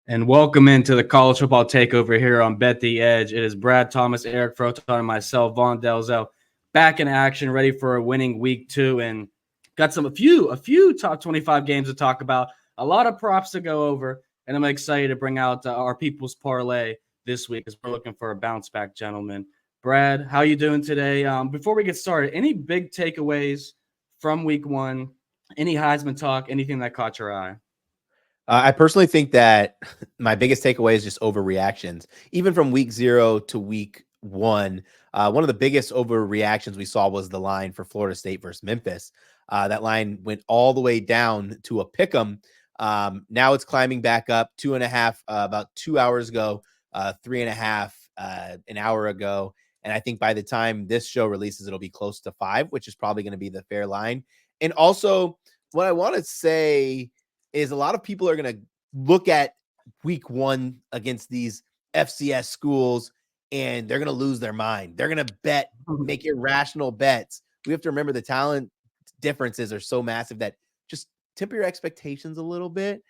And welcome into the college football takeover here on Bet the Edge. It is Brad Thomas, Eric Froton, and myself, Vaughn Dalzell, back in action, ready for a winning week 2, and got a few top 25 games to talk about. A lot of props to go over, and I'm excited to bring out our people's parlay this week as we're looking for a bounce back, gentlemen. Brad, how you doing today? Before we get started, any big takeaways from week 1? Any Heisman talk? Anything that caught your eye? I personally think that my biggest takeaway is just overreactions. Even from week 0 to week 1, one of the biggest overreactions we saw was the line for Florida State versus Memphis. That line went all the way down to a pick 'em. Now it's climbing back up 2.5 about 2 hours ago, 3.5 an hour ago. And I think by the time this show releases, it'll be close to 5, which is probably going to be the fair line. And also, what I want to say is a lot of people are going to look at week 1 against these FCS schools and they're going to lose their mind. They're going to make irrational bets. We have to remember the talent differences are so massive that just temper your expectations a little bit.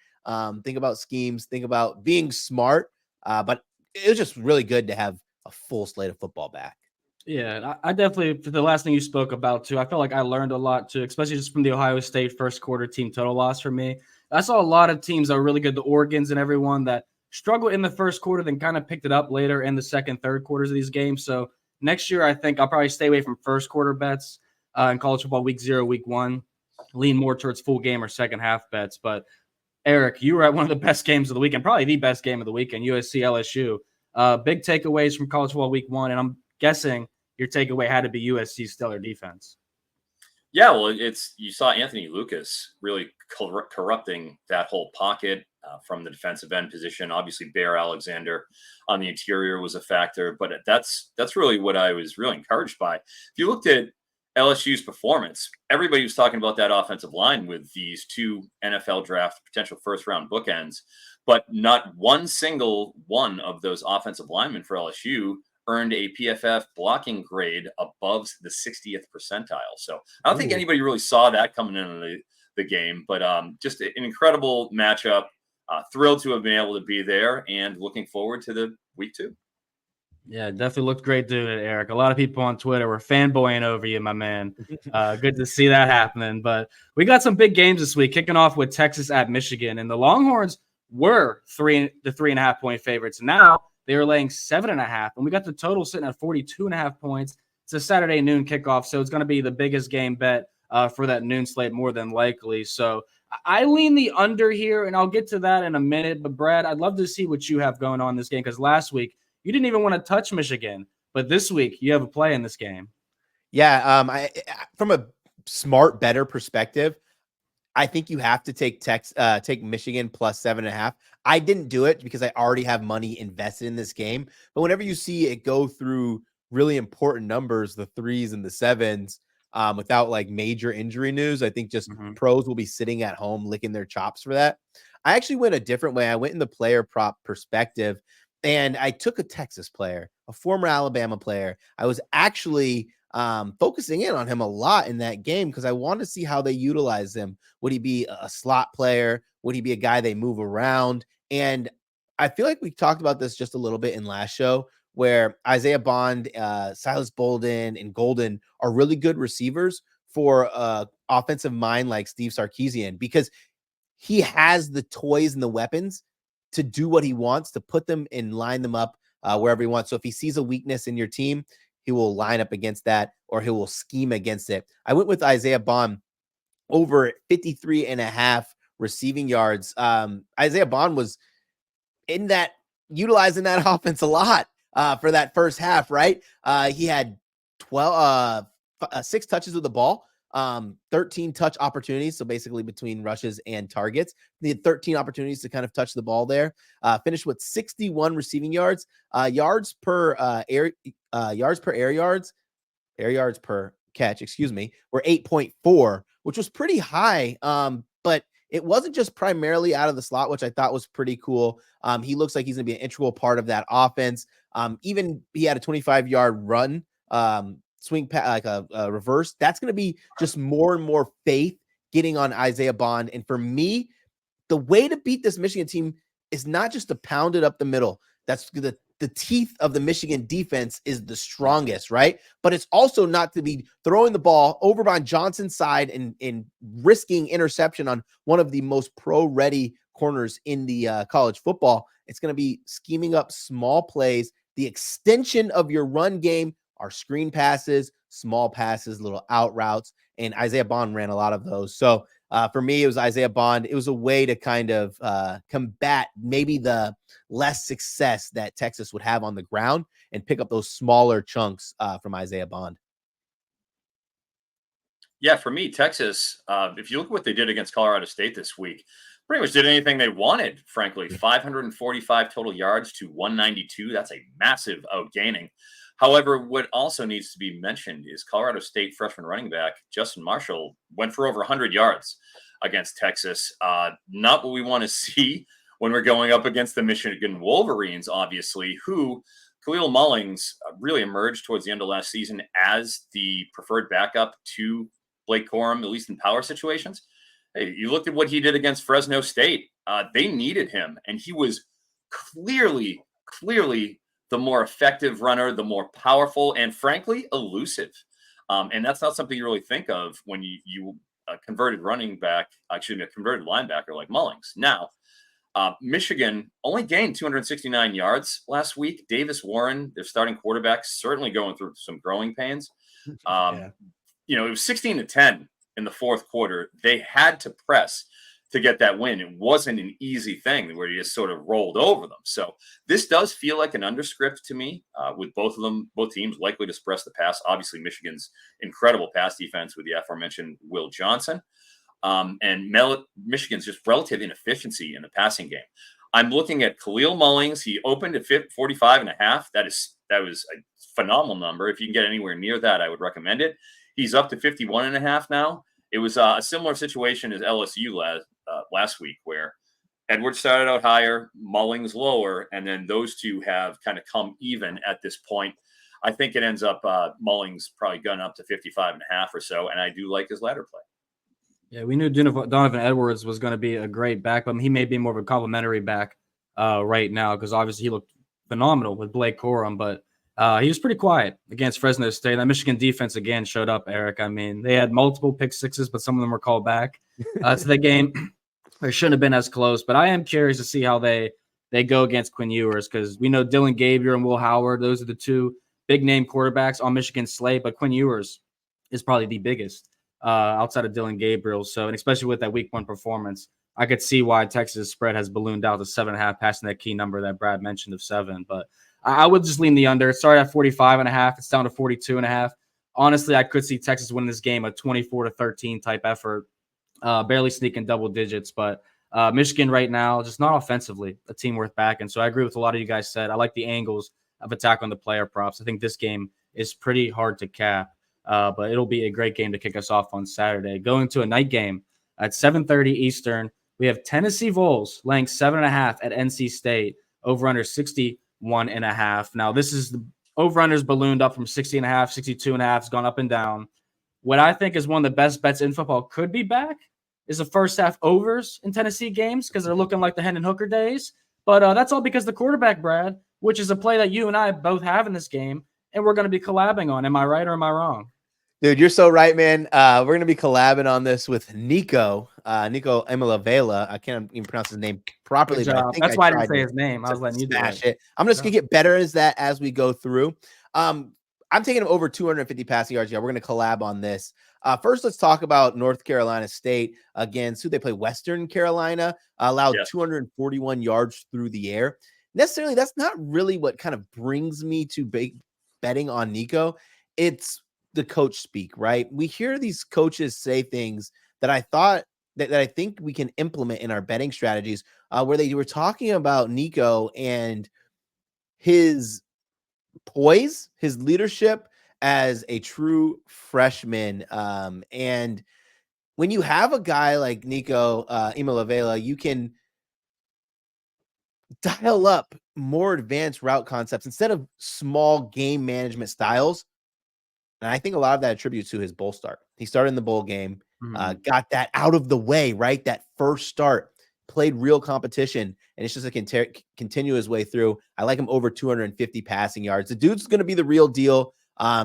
Think about schemes, think about being smart. But it was just really good to have a full slate of football back. Yeah, I definitely, for the last thing you spoke about too, I felt like I learned a lot too, especially just from the Ohio State first quarter team total loss for me. I saw a lot of teams that were really good, the Oregons and everyone that struggled in the first quarter, then kind of picked it up later in the second, third quarters of these games. So next year, I think I'll probably stay away from first quarter bets in college football week 0, week 1, lean more towards full game or second half bets. But Eric, you were at one of the best games of the weekend, probably the best game of the weekend, USC LSU. Big takeaways from college football week 1, and I'm guessing your takeaway had to be USC's stellar defense. Yeah, well, you saw Anthony Lucas really corrupting that whole pocket from the defensive end position. Obviously, Bear Alexander on the interior was a factor, but that's really what I was really encouraged by. If you looked at LSU's performance, everybody was talking about that offensive line with these 2 NFL draft potential first-round bookends, but not one single one of those offensive linemen for LSU earned a PFF blocking grade above the 60th percentile. So I don't think anybody really saw that coming into the game, but just an incredible matchup. Thrilled to have been able to be there and looking forward to the week 2. Yeah, definitely looked great doing it, Eric. A lot of people on Twitter were fanboying over you, my man. Good to see that happening. But we got some big games this week, kicking off with Texas at Michigan. And the Longhorns were the 3.5 point favorites. Now they were laying 7.5, and we got the total sitting at 42.5 points. It's a Saturday noon kickoff, so it's going to be the biggest game bet for that noon slate more than likely. So I lean the under here, and I'll get to that in a minute. But Brad, I'd love to see what you have going on in this game, because last week you didn't even want to touch Michigan, but this week you have a play in this game. Yeah, from a smart, better perspective, I think you have to take Michigan plus 7.5. I didn't do it because I already have money invested in this game. But whenever you see it go through really important numbers, the 3s and the 7s, without like major injury news, I think just pros will be sitting at home licking their chops for that. I actually went a different way. I went in the player prop perspective, and I took a Texas player, a former Alabama player. I was actually focusing in on him a lot in that game because I wanted to see how they utilize him. Would he be a slot player? Would he be a guy they move around? And I feel like we talked about this just a little bit in last show, where Isaiah Bond, Silas Bolden, and Golden are really good receivers for offensive mind like Steve Sarkisian, because he has the toys and the weapons to do what he wants, to put them and line them up wherever he wants. So if he sees a weakness in your team, he will line up against that, or he will scheme against it. I went with Isaiah Bond over 53.5 receiving yards. Isaiah Bond was in that, utilizing that offense a lot for that first half, right? He had 6 touches with the ball, 13 touch opportunities. So basically between rushes and targets, he had 13 opportunities to kind of touch the ball there. Finished with 61 receiving yards, yards per air yards per catch, were 8.4, which was pretty high. But it wasn't just primarily out of the slot, which I thought was pretty cool. He looks like he's going to be an integral part of that offense. Even he had a 25-yard run, swing like a reverse. That's going to be just more and more faith getting on Isaiah Bond. And for me, the way to beat this Michigan team is not just to pound it up the middle. That's the teeth of the Michigan defense is the strongest, right? But it's also not to be throwing the ball over on Johnson's side and risking interception on one of the most pro-ready corners in the college football. It's going to be scheming up small plays. The extension of your run game are screen passes, small passes, little out routes, and Isaiah Bond ran a lot of those. So for me, it was Isaiah Bond. It was a way to kind of combat maybe the less success that Texas would have on the ground and pick up those smaller chunks from Isaiah Bond. Yeah, for me, Texas, if you look at what they did against Colorado State this week, pretty much did anything they wanted, frankly. 545 total yards to 192. That's a massive outgaining. However, what also needs to be mentioned is Colorado State freshman running back Justin Marshall went for over 100 yards against Texas. Not what we want to see when we're going up against the Michigan Wolverines, obviously, who Khalil Mullings really emerged towards the end of last season as the preferred backup to Blake Corum, at least in power situations. Hey, you looked at what he did against Fresno State. They needed him, and he was clearly the more effective runner, the more powerful, and frankly, elusive. And that's not something you really think of when you converted converted linebacker like Mullings. Now, Michigan only gained 269 yards last week. Davis Warren, their starting quarterback, certainly going through some growing pains. It was 16-10 in the fourth quarter. They had to press to get that win. It wasn't an easy thing where you just sort of rolled over them. So this does feel like an underscript to me, with both teams likely to suppress the pass. Obviously, Michigan's incredible pass defense with the aforementioned Will Johnson, and Michigan's just relative inefficiency in the passing game. I'm looking at Khalil Mullings. He opened at 45.5. That was a phenomenal number. If you can get anywhere near that, I would recommend it. He's up to 51.5 now. It was a similar situation as LSU last week, where Edwards started out higher, Mullings lower, and then those two have kind of come even at this point. I think it ends up Mullings probably gun up to 55.5 or so, and I do like his ladder play. Yeah, we knew Donovan Edwards was going to be a great back, but he may be more of a complimentary back right now because obviously he looked phenomenal with Blake Corum, but he was pretty quiet against Fresno State. That Michigan defense again showed up, Eric. I mean, they had multiple pick sixes, but some of them were called back to the game. It shouldn't have been as close, but I am curious to see how they go against Quinn Ewers because we know Dylan Gabriel and Will Howard. Those are the two big-name quarterbacks on Michigan's slate, but Quinn Ewers is probably the biggest outside of Dylan Gabriel. So, and especially with that week one performance, I could see why Texas spread has ballooned out to 7.5, passing that key number that Brad mentioned of 7. But I would just lean the under. It started at 45.5. It's down to 42.5. Honestly, I could see Texas win this game a 24-13 type effort, barely sneaking double digits. But Michigan right now, just not offensively, a team worth backing. So I agree with a lot of you guys said. I like the angles of attack on the player props. I think this game is pretty hard to cap, but it'll be a great game to kick us off on Saturday. Going to a night game at 7:30 Eastern, we have Tennessee Vols laying 7.5 at NC State, over under 61.5. Now, this is the over-under's ballooned up from 60.5, 62.5. It's gone up and down. What I think is one of the best bets in football could be back is the first half overs in Tennessee games because they're looking like the Hendon Hooker days. But that's all because the quarterback, Brad, which is a play that you and I both have in this game, and we're going to be collabing on. Am I right or am I wrong? Dude, you're so right, man. We're going to be collabing on this with Nico Emilavela. I can't even pronounce his name properly. But I think that's why I didn't say his name. I was letting you do it. I'm just going to get better as that as we go through. I'm taking him over 250 passing yards. Yeah, we're going to collab on this. First, let's talk about North Carolina State against who they play. Western Carolina allowed 241 yards through the air. Necessarily, that's not really what kind of brings me to betting on Nico. It's the coach speak, right? We hear these coaches say things that I thought that I think we can implement in our betting strategies, where they were talking about Nico and his poise, his leadership as a true freshman. And when you have a guy like Nico Emilavela, you can dial up more advanced route concepts instead of small game management styles. And I think a lot of that attributes to his bowl start. He started in the bowl game, got that out of the way, right? That first start. played real competition, and it's just a continuous way through. I like him over 250 passing yards. The dude's going to be the real deal.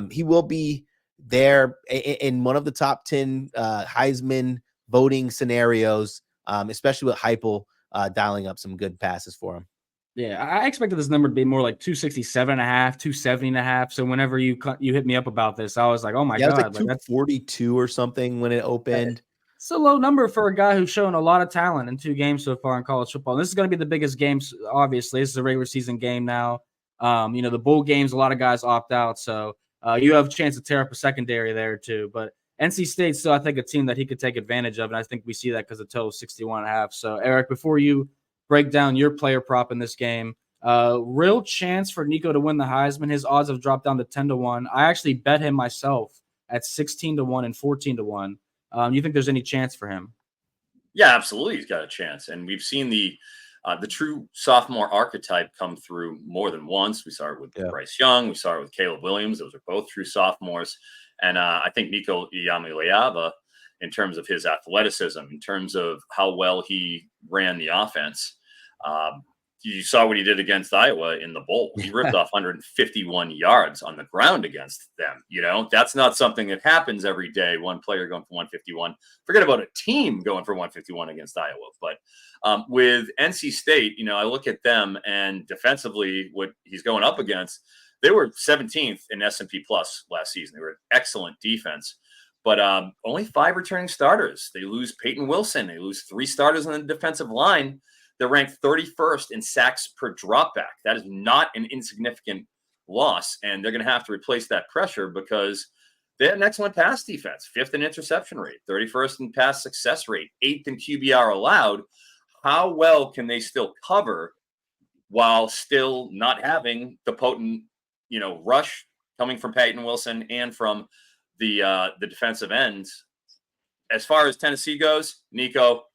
He will be there in one of the top 10 Heisman voting scenarios, especially with Heupel dialing up some good passes for him. Yeah, I expected this number to be more like 267 and a half, 270 and a half. So whenever you hit me up about this, I was like, oh my God. It was like 242 or something when it opened. It's a low number for a guy who's shown a lot of talent in 2 games so far in college football. And this is going to be the biggest game, obviously. This is a regular season game now. The bowl games, a lot of guys opt out. So you have a chance to tear up a secondary there too. But NC State's still, I think, a team that he could take advantage of. And I think we see that because the total is 61 and a half. So, Eric, before you break down your player prop in this game, real chance for Nico to win the Heisman. His odds have dropped down to 10-1. I actually bet him myself at 16-1 and 14-1. You think there's any chance for him? Yeah, absolutely. He's got a chance. And we've seen the true sophomore archetype come through more than once. We saw it with Bryce Young. We saw it with Caleb Williams. Those are both true sophomores. And I think Nico Iamaleava, in terms of his athleticism, in terms of how well he ran the offense, you saw what he did against Iowa in the bowl. He ripped off 151 yards on the ground against them. That's not something that happens every day. One player going for 151. Forget about a team going for 151 against Iowa. But with NC State, I look at them, and defensively, what he's going up against, they were 17th in S&P Plus last season. They were an excellent defense. But only 5 returning starters. They lose Peyton Wilson. They lose 3 starters on the defensive line. They're ranked 31st in sacks per dropback. That is not an insignificant loss, and they're going to have to replace that pressure because they have an excellent pass defense, 5th in interception rate, 31st in pass success rate, 8th in QBR allowed. How well can they still cover while still not having the potent, rush coming from Peyton Wilson and from the defensive ends? As far as Tennessee goes, Nico,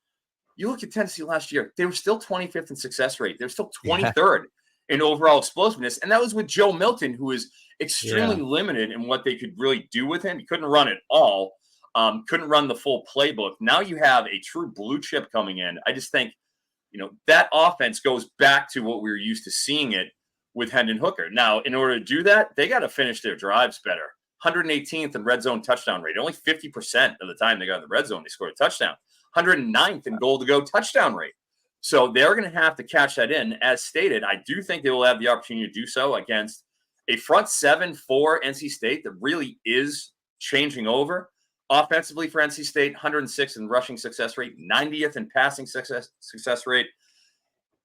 you look at Tennessee last year, they were still 25th in success rate. They're still 23rd in overall explosiveness. And that was with Joe Milton, who is extremely limited in what they could really do with him. He couldn't run it all, couldn't run the full playbook. Now you have a true blue chip coming in. I just think, that offense goes back to what we were used to seeing it with Hendon Hooker. Now, in order to do that, they got to finish their drives better. 118th in red zone touchdown rate. Only 50% of the time they got in the red zone, they scored a touchdown. 109th in goal-to-go touchdown rate. So they're going to have to catch that in. As stated, I do think they will have the opportunity to do so against a front 7 for NC State that really is changing over. Offensively for NC State, 106th in rushing success rate, 90th in passing success rate.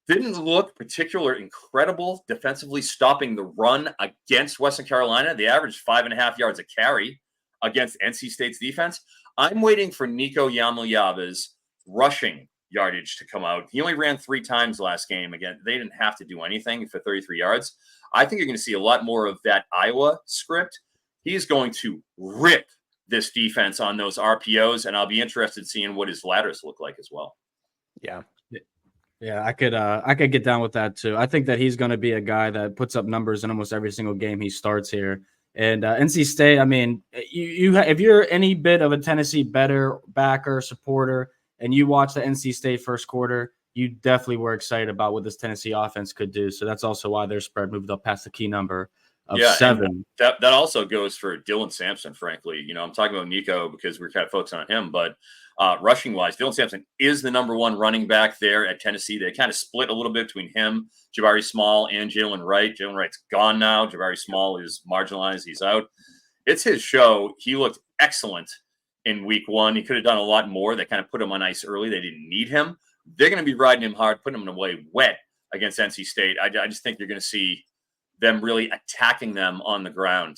Didn't look particularly incredible defensively stopping the run against Western Carolina. They averaged 5.5 yards a carry against NC State's defense. I'm waiting for Nico Iamaleava's rushing yardage to come out. He only ran 3 times last game. Again, they didn't have to do anything for 33 yards. I think you're going to see a lot more of that Iowa script. He's going to rip this defense on those RPOs, and I'll be interested in seeing what his ladders look like as well. Yeah, I could get down with that too. I think that he's going to be a guy that puts up numbers in almost every single game he starts here. And NC State, I mean, you if you're any bit of a Tennessee better backer, supporter, and you watch the NC State first quarter, you definitely were excited about what this Tennessee offense could do. So that's also why their spread moved up past the key number of 7. That also goes for Dylan Sampson, frankly. I'm talking about Nico because we're kind of focusing on him, but rushing-wise, Dylan Sampson is the number 1 running back there at Tennessee. They kind of split a little bit between him, Jabari Small, and Jalen Wright. Jalen Wright's gone now. Jabari Small is marginalized. He's out. It's his show. He looked excellent in week 1. He could have done a lot more. They kind of put him on ice early. They didn't need him. They're going to be riding him hard, putting him away wet against NC State. I just think you're going to see them really attacking them on the ground.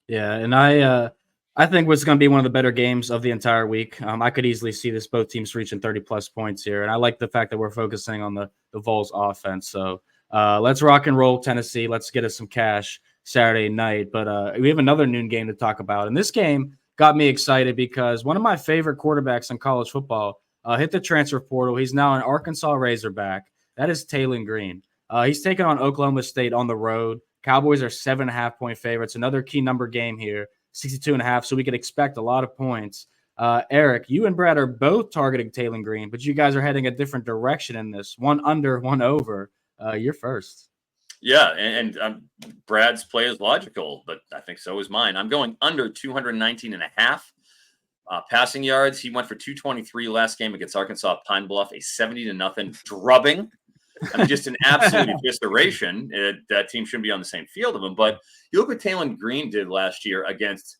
Yeah, and I think what's going to be one of the better games of the entire week. I could easily see both teams reaching 30-plus points here, and I like the fact that we're focusing on the Vols offense. So let's rock and roll, Tennessee. Let's get us some cash Saturday night. But we have another noon game to talk about, and this game got me excited because one of my favorite quarterbacks in college football hit the transfer portal. He's now an Arkansas Razorback. That is Taylon Green. He's taking on Oklahoma State on the road. Cowboys are 7.5-point favorites. Another key number game here, 62.5. So we could expect a lot of points. Eric, you and Brad are both targeting Taylor Green, but you guys are heading a different direction in this. One under, one over. You're first. Yeah, and Brad's play is logical, but I think so is mine. I'm going under 219.5 passing yards. He went for 223 last game against Arkansas Pine Bluff, a 70-0 drubbing. I mean, just an absolute evisceration. That team shouldn't be on the same field of him. But you look what Taylor Green did last year against,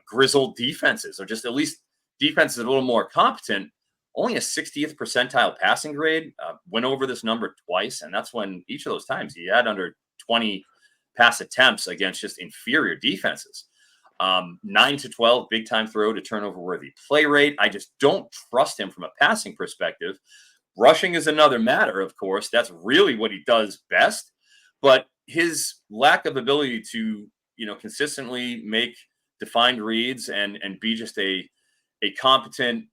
grizzled defenses, or just at least defenses a little more competent. Only a 60th percentile passing grade. Went over this number twice, and that's when each of those times he had under 20 pass attempts against just inferior defenses. 9 to 12 big time throw to turnover worthy play rate. I just don't trust him from a passing perspective. Rushing is another matter, of course. That's really what he does best. But his lack of ability to, consistently make defined reads and be just a competent,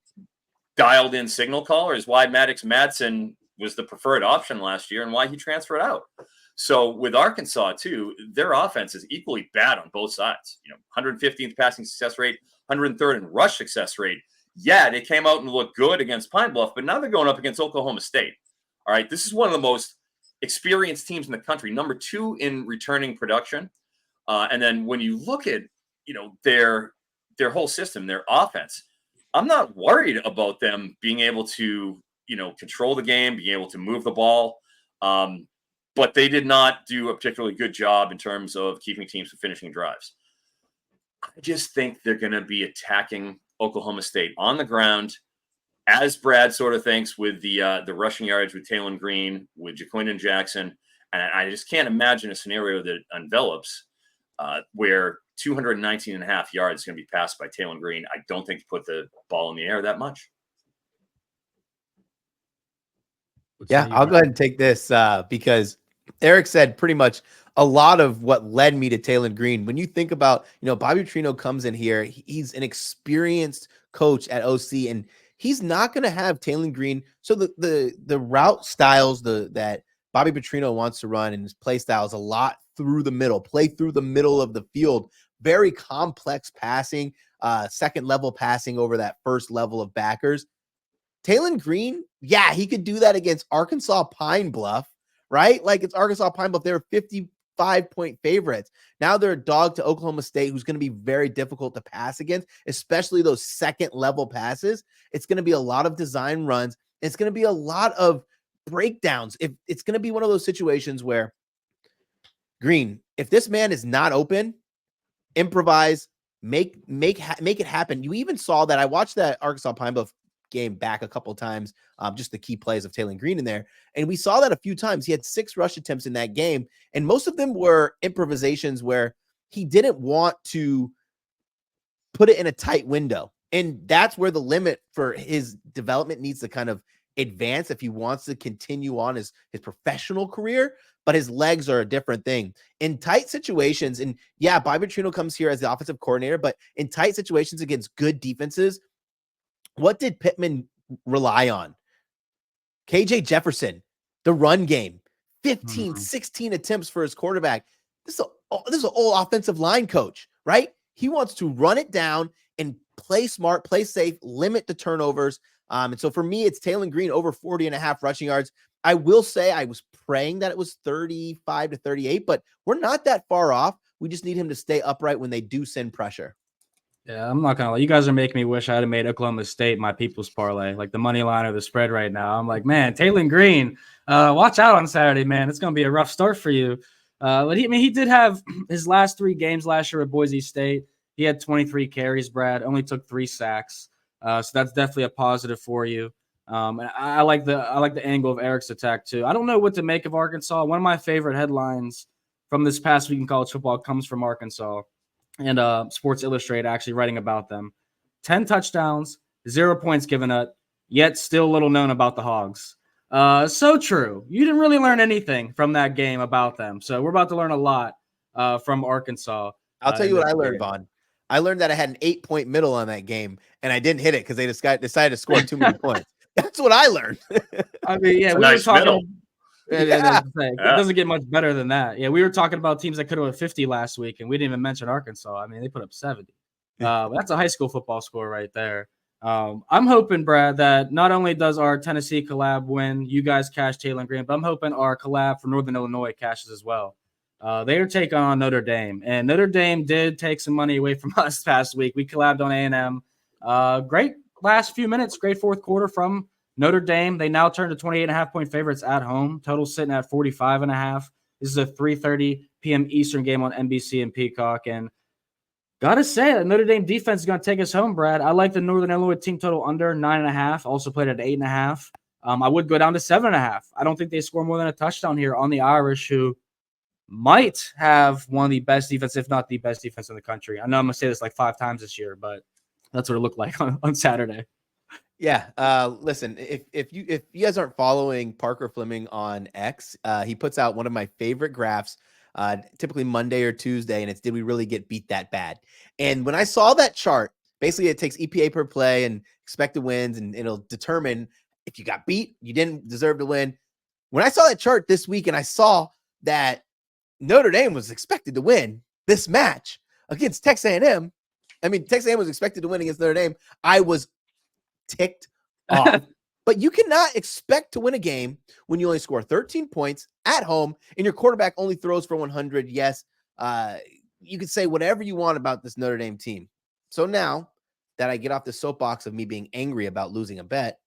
dialed in signal caller is why Maddox Madsen was the preferred option last year and why he transferred out. So with Arkansas too, their offense is equally bad on both sides. 115th passing success rate, 103rd in rush success rate. Yeah, they came out and looked good against Pine Bluff, but now they're going up against Oklahoma State. All right, this is one of the most experienced teams in the country, number 2 in returning production. And then when you look at their whole system, their offense, I'm not worried about them being able to control the game, being able to move the ball. But they did not do a particularly good job in terms of keeping teams from finishing drives. I just think they're going to be attacking Oklahoma State on the ground, as Brad sort of thinks, with the rushing yards with Taylor Green, with Jaquindon Jackson. And I just can't imagine a scenario that envelops where 219.5 yards is going to be passed by Taylor Green. I don't think to put the ball in the air that much. Yeah, I'll go ahead and take this because Eric said pretty much a lot of what led me to Taylor Green. When you think about, Bobby Petrino comes in here, he's an experienced coach at OC, and he's not going to have Taylor Green. So the route styles that Bobby Petrino wants to run and his play style is a lot through the middle, play through the middle of the field, very complex passing, second level passing over that first level of backers. Taylor Green, yeah, he could do that against Arkansas Pine Bluff, right? Like it's Arkansas Pine Bluff. They're 55-point favorites. Now they're a dog to Oklahoma State, who's going to be very difficult to pass against, especially those second level passes. It's going to be a lot of design runs. It's going to be a lot of breakdowns. If it's going to be one of those situations where Green, if this man is not open, improvise, make it happen. You even saw that. I watched that Arkansas Pine Bluff game back a couple of times, just the key plays of Taylor Green in there. And we saw that a few times. He had 6 rush attempts in that game, and most of them were improvisations where he didn't want to put it in a tight window. And that's where the limit for his development needs to kind of advance if he wants to continue on his professional career. But his legs are a different thing. In tight situations, and yeah, Bobby Petrino comes here as the offensive coordinator, but in tight situations against good defenses, what did Pittman rely on? KJ Jefferson, the run game, 15, 16 attempts for his quarterback. This is an old offensive line coach, right? He wants to run it down and play smart, play safe, limit the turnovers. And so for me, it's Taylor Green over 40.5 rushing yards. I will say I was praying that it was 35 to 38, but we're not that far off. We just need him to stay upright when they do send pressure. Yeah, I'm not gonna lie. You guys are making me wish I had made Oklahoma State my people's parlay, like the money line or the spread right now. I'm like, man, Taylor Green, watch out on Saturday, man. It's gonna be a rough start for you. But he did have his last 3 games last year at Boise State. He had 23 carries, Brad, only took 3 sacks. So that's definitely a positive for you. And I like the angle of Eric's attack too. I don't know what to make of Arkansas. One of my favorite headlines from this past week in college football comes from Arkansas. And Sports Illustrated actually writing about them. 10 touchdowns, 0 points given up, yet still little known about the Hogs. So true. You didn't really learn anything from that game about them. So we're about to learn a lot from Arkansas. I'll tell you what I learned, Vaughn. I learned that I had an 8-point middle on that game, and I didn't hit it because they decided to score too many points. That's what I learned. I mean, yeah, we were talking. Middle. It doesn't get much better than that. Yeah, we were talking about teams that could have 50 last week, and we didn't even mention Arkansas. I mean, they put up 70. That's a high school football score right there. I'm hoping, Brad, that not only does our Tennessee collab win, you guys cash Taylor Green, but I'm hoping our collab for Northern Illinois cashes as well. They are taking on Notre Dame, and Notre Dame did take some money away from us past week. We collabed on A&M. Great last few minutes, great fourth quarter from Notre Dame. They now turn to 28.5-point favorites at home. Total sitting at 45.5. This is a 3:30 p.m. Eastern game on NBC and Peacock, and gotta say, the Notre Dame defense is going to take us home, Brad. I like the Northern Illinois team total under 9.5. Also played at 8.5. I would go down to 7.5. I don't think they score more than a touchdown here on the Irish, who might have one of the best defense, if not the best defense in the country. I know I'm going to say this like 5 times this year, but that's what it looked like on Saturday. Yeah. Listen, if you guys aren't following Parker Fleming on X, he puts out one of my favorite graphs, typically Monday or Tuesday, and it's did we really get beat that bad? And when I saw that chart, basically it takes EPA per play and expected wins, and it'll determine if you got beat, you didn't deserve to win. When I saw that chart this week and I saw that Notre Dame was expected to win this match against Texas A&M, I mean, Texas A&M was expected to win against Notre Dame, I was ticked off. But you cannot expect to win a game when you only score 13 points at home and your quarterback only throws for 100. Yes, you could say whatever you want about this Notre Dame team. So now that I get off the soapbox of me being angry about losing a bet,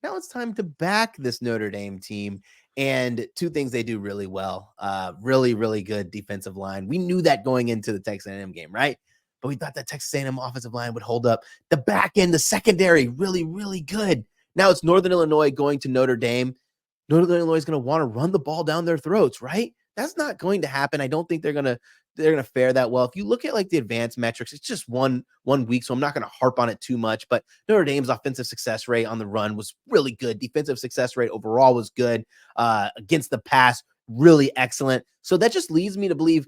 now it's time to back this Notre Dame team. And 2 things they do really well. Really, really good defensive line. We knew that going into the Texas A&M game, right? But we thought that Texas A&M offensive line would hold up. The back end, the secondary, really, really good. Now it's Northern Illinois going to Notre Dame. Northern Illinois is going to want to run the ball down their throats, right? That's not going to happen. I don't think they're going to fare that well. If you look at like the advanced metrics, it's just one week, so I'm not going to harp on it too much. But Notre Dame's offensive success rate on the run was really good. Defensive success rate overall was good. Against the pass, really excellent. So that just leads me to believe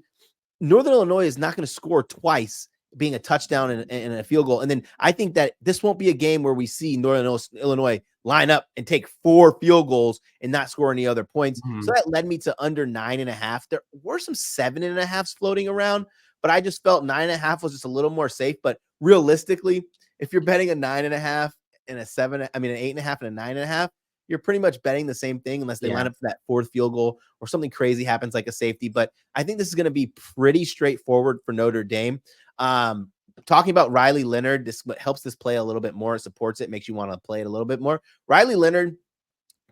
Northern Illinois is not going to score twice, being a touchdown and a field goal. And then I think that this won't be a game where we see Northern Illinois line up and take 4 field goals and not score any other points. So that led me to under 9.5. There were some 7.5s floating around, but I just felt 9.5 was just a little more safe. But realistically, if you're betting a 9.5 and a 7, I mean, an 8.5 and a 9.5, you're pretty much betting the same thing unless they line up for that 4th field goal or something crazy happens like a safety. But I think this is going to be pretty straightforward for Notre Dame. Talking about Riley Leonard, this helps this play a little bit more. It supports it, makes you want to play it a little bit more. Riley Leonard,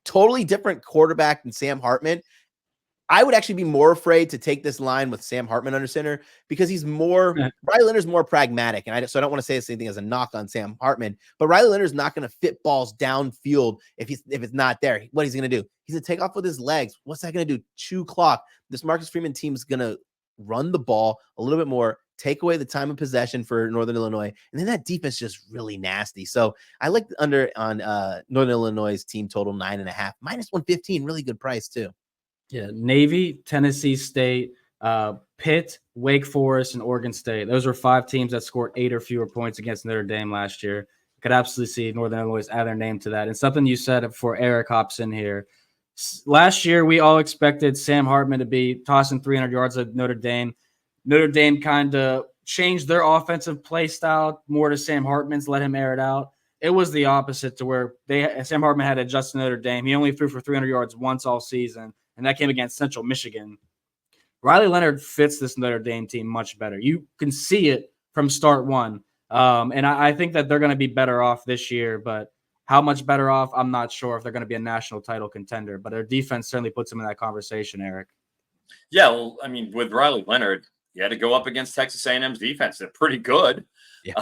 totally different quarterback than Sam Hartman. I would actually be more afraid to take this line with Sam Hartman under center because he's more Riley Leonard's more pragmatic. And so I don't want to say the same thing as a knock on Sam Hartman, but Riley Leonard's not going to fit balls downfield if it's not there. What he's going to do? He's going to take off with his legs. What's that going to do? Chew clock. This Marcus Freeman team is going to run the ball a little bit more, take away the time of possession for Northern Illinois, and then that defense just really nasty. So I like the under on Northern Illinois' team total 9.5, minus 115, really good price too. Yeah, Navy, Tennessee State, Pitt, Wake Forest, and Oregon State. Those were 5 teams that scored 8 or fewer points against Notre Dame last year. Could absolutely see Northern Illinois add their name to that. And something you said before Eric hops in here. Last year, we all expected Sam Hartman to be tossing 300 yards at Notre Dame. Notre Dame kind of changed their offensive play style more to Sam Hartman's, let him air it out. It was the opposite to where Sam Hartman had adjusted Notre Dame. He only threw for 300 yards once all season, and that came against Central Michigan. Riley Leonard fits this Notre Dame team much better. You can see it from start one. And I think that they're going to be better off this year, but how much better off, I'm not sure if they're going to be a national title contender, but their defense certainly puts them in that conversation, Eric. Yeah, well, I mean, with Riley Leonard, you had to go up against Texas A&M's defense. They're pretty good. Yeah.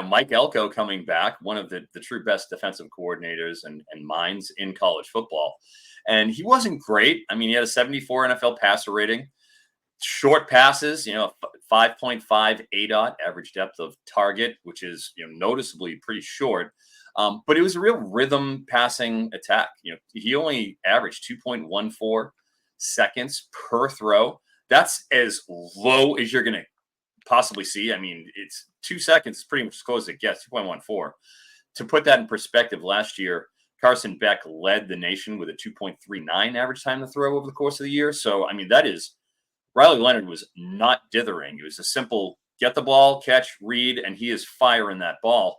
Mike Elko coming back, one of the true best defensive coordinators and minds in college football. And he wasn't great. I mean, he had a 74 NFL passer rating. Short passes, 5.5 ADOT, average depth of target, which is noticeably pretty short. But it was a real rhythm passing attack. He only averaged 2.14 seconds per throw. That's as low as you're going to possibly see. I mean, it's 2 seconds is pretty much as close as it gets, 2.14. To put that in perspective, last year, Carson Beck led the nation with a 2.39 average time to throw over the course of the year. So, I mean, Riley Leonard was not dithering. It was a simple, get the ball, catch, read, and he is firing that ball.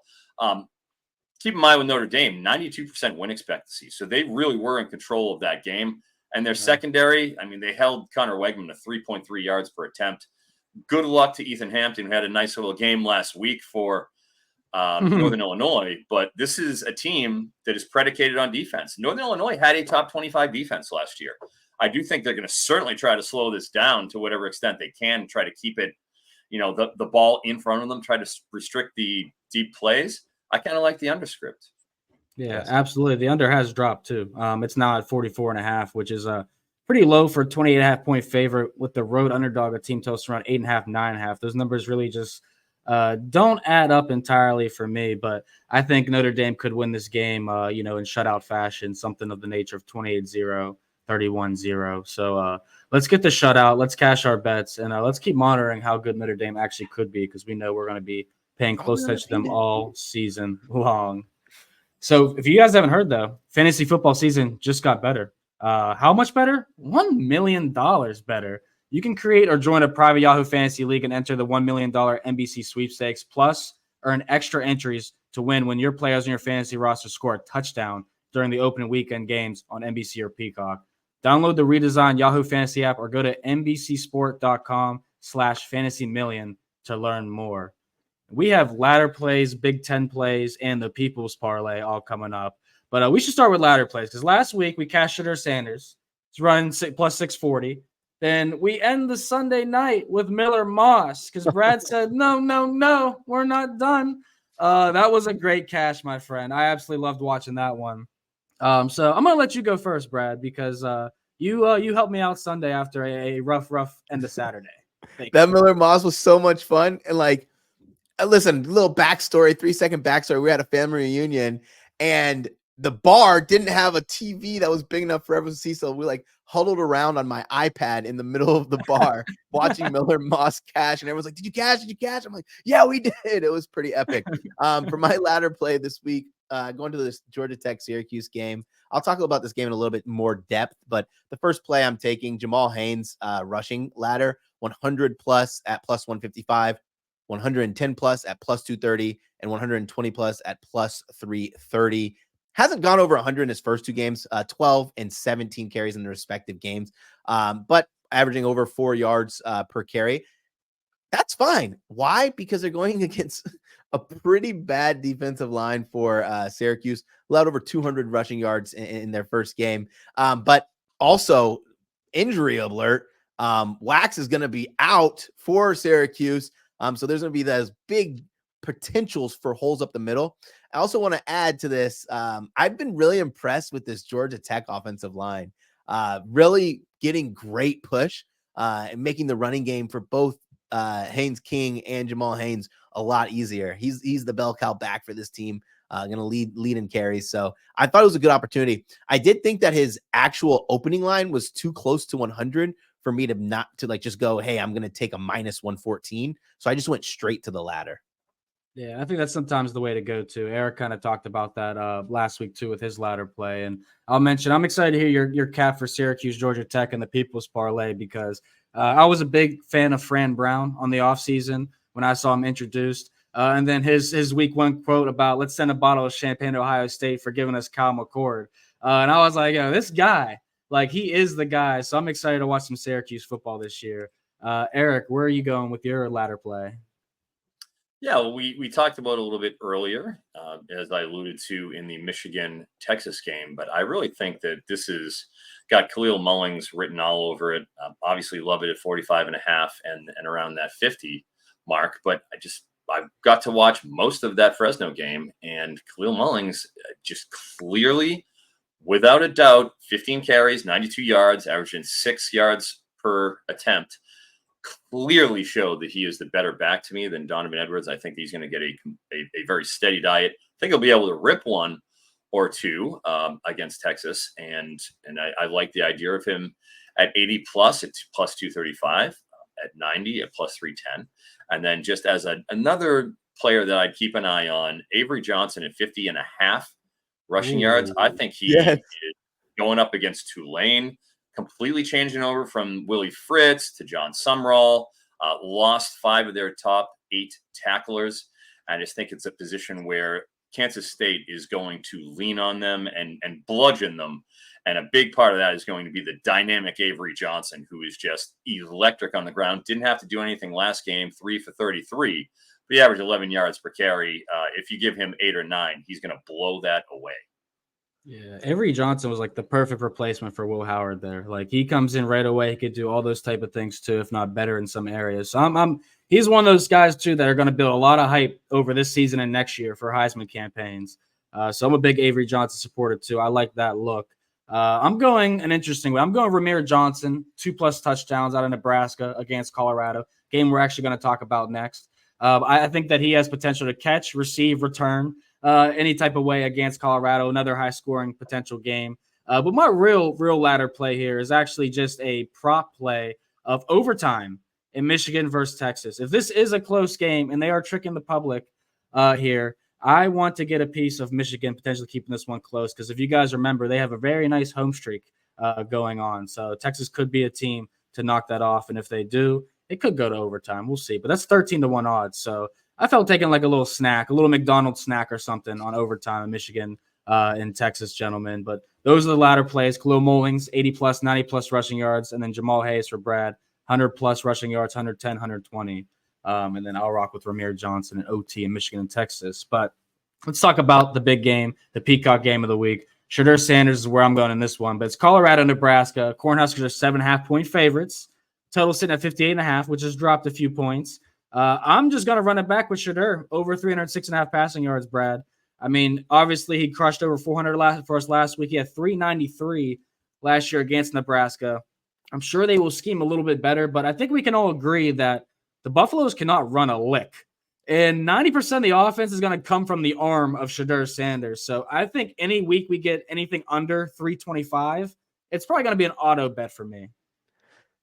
Keep in mind with Notre Dame, 92% win expectancy. So they really were in control of that game. And their secondary, I mean, they held Connor Wegman to 3.3 yards per attempt. Good luck to Ethan Hampton, who had a nice little game last week for Northern Illinois. But this is a team that is predicated on defense. Northern Illinois had a top 25 defense last year. I do think they're going to certainly try to slow this down to whatever extent they can, try to keep it, the ball in front of them, try to restrict the deep plays. I kind of like the underscript. Yeah, absolutely. The under has dropped too. It's now at 44.5, which is pretty low for a 28.5 point favorite with the road underdog, a team total around 8.5, 9.5. Those numbers really just don't add up entirely for me, but I think Notre Dame could win this game, in shutout fashion, something of the nature of 28-0, 31-0. So let's get the shutout. Let's cash our bets, and let's keep monitoring how good Notre Dame actually could be, because we know we're going to be paying close attention to them all season long. So if you guys haven't heard, though, fantasy football season just got better. How much better? $1 million better. You can create or join a private Yahoo Fantasy League and enter the $1 million NBC sweepstakes, plus earn extra entries to win when your players in your fantasy roster score a touchdown during the opening weekend games on NBC or Peacock. Download the redesigned Yahoo Fantasy app or go to NBCsport.com/fantasymillion to learn more. We have ladder plays, Big Ten plays, and the People's Parlay all coming up. But we should start with ladder plays, because last week we cashed Shedeur Sanders. It's running plus 640. Then we end the Sunday night with Miller Moss, because Brad said, no, we're not done. That was a great cash, my friend. I absolutely loved watching that one. So I'm going to let you go first, Brad, because you helped me out Sunday after a rough end of Saturday. That Miller Moss was so much fun. And listen, little backstory, 3-second backstory. We had a family reunion, and the bar didn't have a TV that was big enough for everyone to see. So we huddled around on my iPad in the middle of the bar watching Miller Moss cash. And everyone's like, did you cash? I'm like, yeah, we did. It was pretty epic. For my ladder play this week, going to this Georgia Tech Syracuse game. I'll talk about this game in a little bit more depth, but the first play I'm taking, Jamal Haynes rushing ladder, 100 plus at plus 155. 110 plus at plus 230, and 120 plus at plus 330. Hasn't gone over 100 in his first two games, 12 and 17 carries in the respective games, but averaging over 4 yards per carry. That's fine. Why? Because they're going against a pretty bad defensive line for Syracuse, allowed over 200 rushing yards in their first game. But also, injury alert, Wax is going to be out for Syracuse. So there's going to be those big potentials for holes up the middle. I also want to add to this. I've been really impressed with this Georgia Tech offensive line, really getting great push and making the running game for both Haynes King and Jamal Haynes a lot easier. He's the bell cow back for this team, going to lead in carries. So I thought it was a good opportunity. I did think that his actual opening line was too close to 100 for me to not to just go, hey, I'm going to take a minus 114. So I just went straight to the ladder. Yeah, I think that's sometimes the way to go too. Eric kind of talked about that last week too with his ladder play. And I'll mention, I'm excited to hear your cap for Syracuse, Georgia Tech, and the People's Parlay, because I was a big fan of Fran Brown on the offseason when I saw him introduced. And then his week one quote about, let's send a bottle of champagne to Ohio State for giving us Kyle McCord. And I was like, this guy, he is the guy. So I'm excited to watch some Syracuse football this year. Eric, where are you going with your ladder play? Yeah, well, we talked about it a little bit earlier, as I alluded to in the Michigan-Texas game, but I really think that this has got Khalil Mullings written all over it. Obviously love it at 45.5 and around that 50 mark, but I got to watch most of that Fresno game, and Khalil Mullings just clearly, without a doubt, 15 carries, 92 yards, averaging 6 yards per attempt, clearly showed that he is the better back to me than Donovan Edwards. I think he's going to get a very steady diet. I think he'll be able to rip one or two against Texas. And I like the idea of him at 80 plus, it's plus 235, at 90 at plus 310. And then just as another player that I'd keep an eye on, Avery Johnson at 50.5 rushing yards. I think he is going up against Tulane, completely changing over from Willie Fritz to John Sumrall. lost 5 of their top 8 tacklers. I just think it's a position where Kansas State is going to lean on them and bludgeon them. And a big part of that is going to be the dynamic Avery Johnson, who is just electric on the ground. Didn't have to do anything last game, 3 for 33. But he averaged 11 yards per carry. If you give him 8 or 9, he's going to blow that away. Yeah, Avery Johnson was like the perfect replacement for Will Howard there. Like he comes in right away. He could do all those type of things too, if not better in some areas. So he's one of those guys too that are going to build a lot of hype over this season and next year for Heisman campaigns. So I'm a big Avery Johnson supporter too. I like that look. I'm going an interesting way. I'm going Ramir Johnson, 2+ touchdowns out of Nebraska against Colorado. Game we're actually going to talk about next. I think that he has potential to catch, receive, return any type of way against Colorado. Another high-scoring potential game. But my real ladder play here is actually just a prop play of overtime in Michigan versus Texas. If this is a close game and they are tricking the public here, I want to get a piece of Michigan potentially keeping this one close because if you guys remember, they have a very nice home streak going on. So Texas could be a team to knock that off. And if they do, it could go to overtime. We'll see. But that's 13-1 odds. So I felt taking like a little snack, a little McDonald's snack or something on overtime in Michigan and Texas, gentlemen. But those are the latter plays. Khalil Mullings, 80+, 90+ rushing yards. And then Jamal Hayes for Brad, 100+ rushing yards, 110, 120. And then I'll rock with Ramir Johnson and OT in Michigan and Texas. But let's talk about the big game, the Peacock game of the week. Shedeur Sanders is where I'm going in this one. But it's Colorado, Nebraska. Cornhuskers are 7.5-point favorites. Total sitting at 58.5, which has dropped a few points. I'm just going to run it back with Shedeur over 306.5 passing yards, Brad. I mean, obviously he crushed over 400 for us last week. He had 393 last year against Nebraska. I'm sure they will scheme a little bit better, but I think we can all agree that the Buffaloes cannot run a lick. And 90% of the offense is going to come from the arm of Shedeur Sanders. So I think any week we get anything under 325, it's probably going to be an auto bet for me.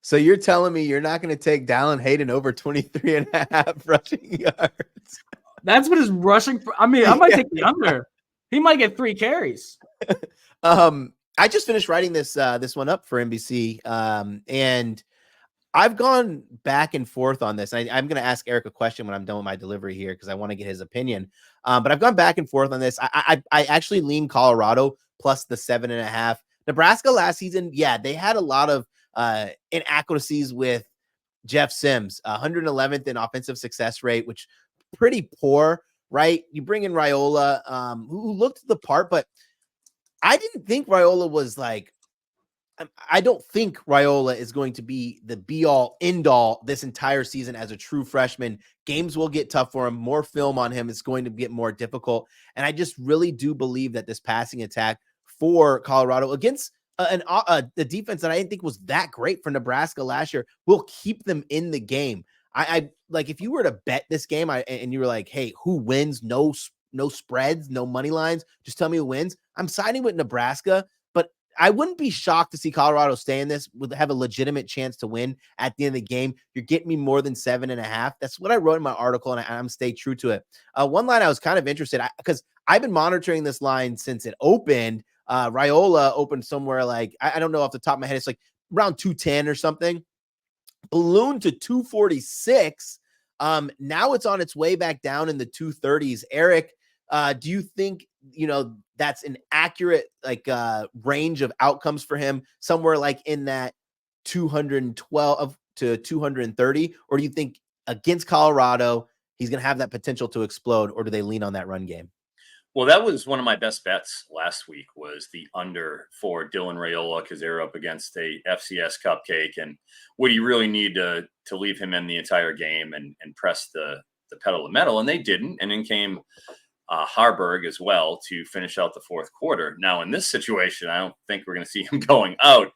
So you're telling me you're not going to take Dallin Hayden over 23.5 rushing yards? That's what his rushing. I mean, I might take the under. He might get 3 carries. I just finished writing this one up for NBC, and I've gone back and forth on this. I'm going to ask Eric a question when I'm done with my delivery here because I want to get his opinion. But I've gone back and forth on this. I actually lean Colorado plus the 7.5. Nebraska last season, yeah, they had a lot of inaccuracies with Jeff Sims, 111th in offensive success rate, which pretty poor, right? You bring in Raiola, who looked the part, but I didn't think Raiola was like, I don't think Raiola is going to be the be-all, end-all this entire season as a true freshman. Games will get tough for him. More film on him is going to get more difficult. And I just really do believe that this passing attack for Colorado against the defense that I didn't think was that great for Nebraska last year will keep them in the game. I like if you were to bet this game and you were like, hey, who wins? No spreads, no money lines. Just tell me who wins. I'm siding with Nebraska, but I wouldn't be shocked to see Colorado stay in this, would have a legitimate chance to win at the end of the game. You're getting me more than 7.5. That's what I wrote in my article, and I'm staying true to it. One line I was kind of interested because I've been monitoring this line since it opened. Raiola opened somewhere like, I don't know off the top of my head, it's like around 210 or something. Ballooned to 246. Now it's on its way back down in the 230s. Eric, do you think, that's an accurate range of outcomes for him, somewhere like in that 212 to 230? Or do you think against Colorado, he's going to have that potential to explode, or do they lean on that run game? Well, that was one of my best bets last week, was the under for Dylan Raiola, because they were up against a FCS cupcake. And would you really need to leave him in the entire game and press the pedal to metal? And they didn't. And then came Harburg as well to finish out the fourth quarter. Now, in this situation, I don't think we're going to see him going out